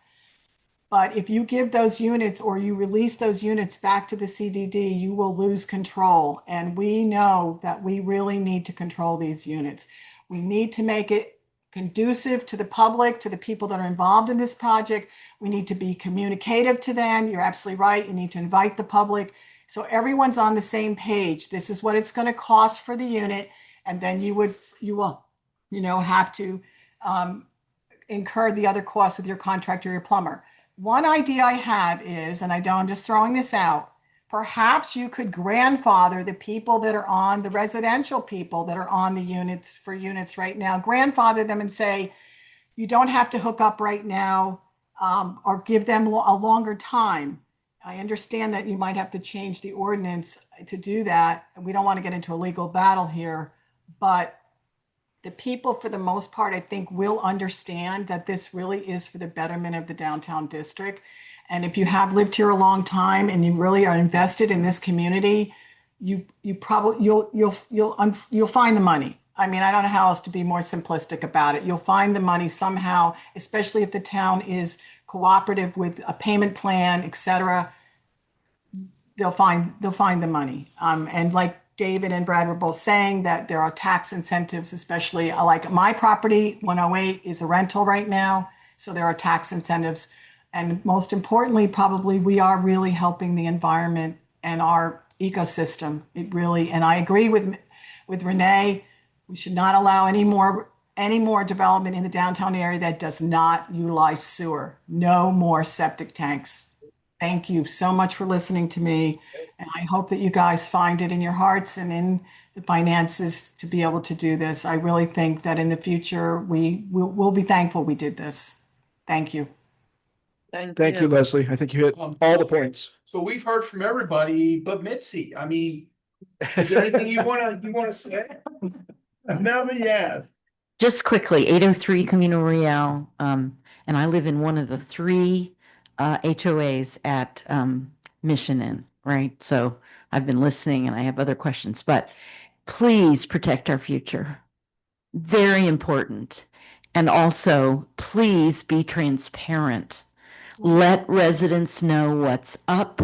S12: But if you give those units or you release those units back to the CDD, you will lose control. And we know that we really need to control these units. We need to make it conducive to the public, to the people that are involved in this project. We need to be communicative to them. You're absolutely right. You need to invite the public. So everyone's on the same page. This is what it's going to cost for the unit. And then you will, have to incur the other costs with your contractor, your plumber. One idea I have is, and I'm just throwing this out, perhaps you could grandfather the people that are on, the residential people that are on the units right now, grandfather them and say, you don't have to hook up right now, or give them a longer time. I understand that you might have to change the ordinance to do that. We don't want to get into a legal battle here, but the people, for the most part, I think will understand that this really is for the betterment of the downtown district. And if you have lived here a long time and you really are invested in this community, you'll find the money. I mean, I don't know how else to be more simplistic about it. You'll find the money somehow, especially if the town is cooperative with a payment plan, et cetera. They'll find the money. And like David and Brad were both saying, that there are tax incentives, especially like my property, 108 is a rental right now. So there are tax incentives. And most importantly, probably we are really helping the environment and our ecosystem. It really, and I agree with Renee, we should not allow any more development in the downtown area that does not utilize sewer. No more septic tanks. Thank you so much for listening to me. And I hope that you guys find it in your hearts and in the finances to be able to do this. I really think that in the future, we'll be thankful we did this. Thank you.
S6: Thank you, Leslie. I think you hit all the points.
S5: So we've heard from everybody but Mitzi. I mean, is there anything you wanna say? Now that you asked.
S13: Just quickly, 803 Camino Real, and I live in one of the three HOAs at Mission Inn, right? So I've been listening and I have other questions, but please protect our future. Very important. And also, please be transparent. Let residents know what's up,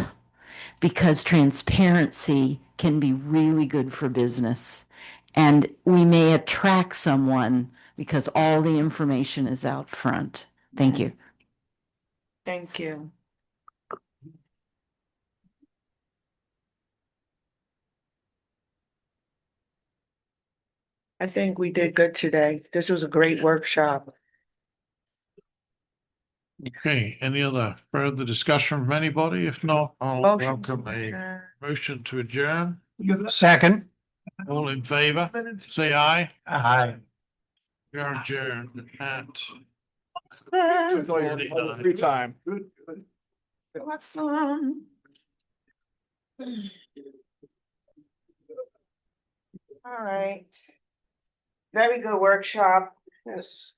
S13: because transparency can be really good for business. And we may attract someone because all the information is out front. Thank you.
S4: Thank you. I think we did good today. This was a great workshop.
S3: Okay, any other further discussion from anybody? If not, I'll
S4: Motion to
S3: welcome a
S4: adjourn.
S3: motion to adjourn.
S2: Second.
S3: All in favor, say aye.
S2: Aye.
S3: We are adjourned at
S6: Free time.
S4: Awesome. All right. Very good workshop. Yes.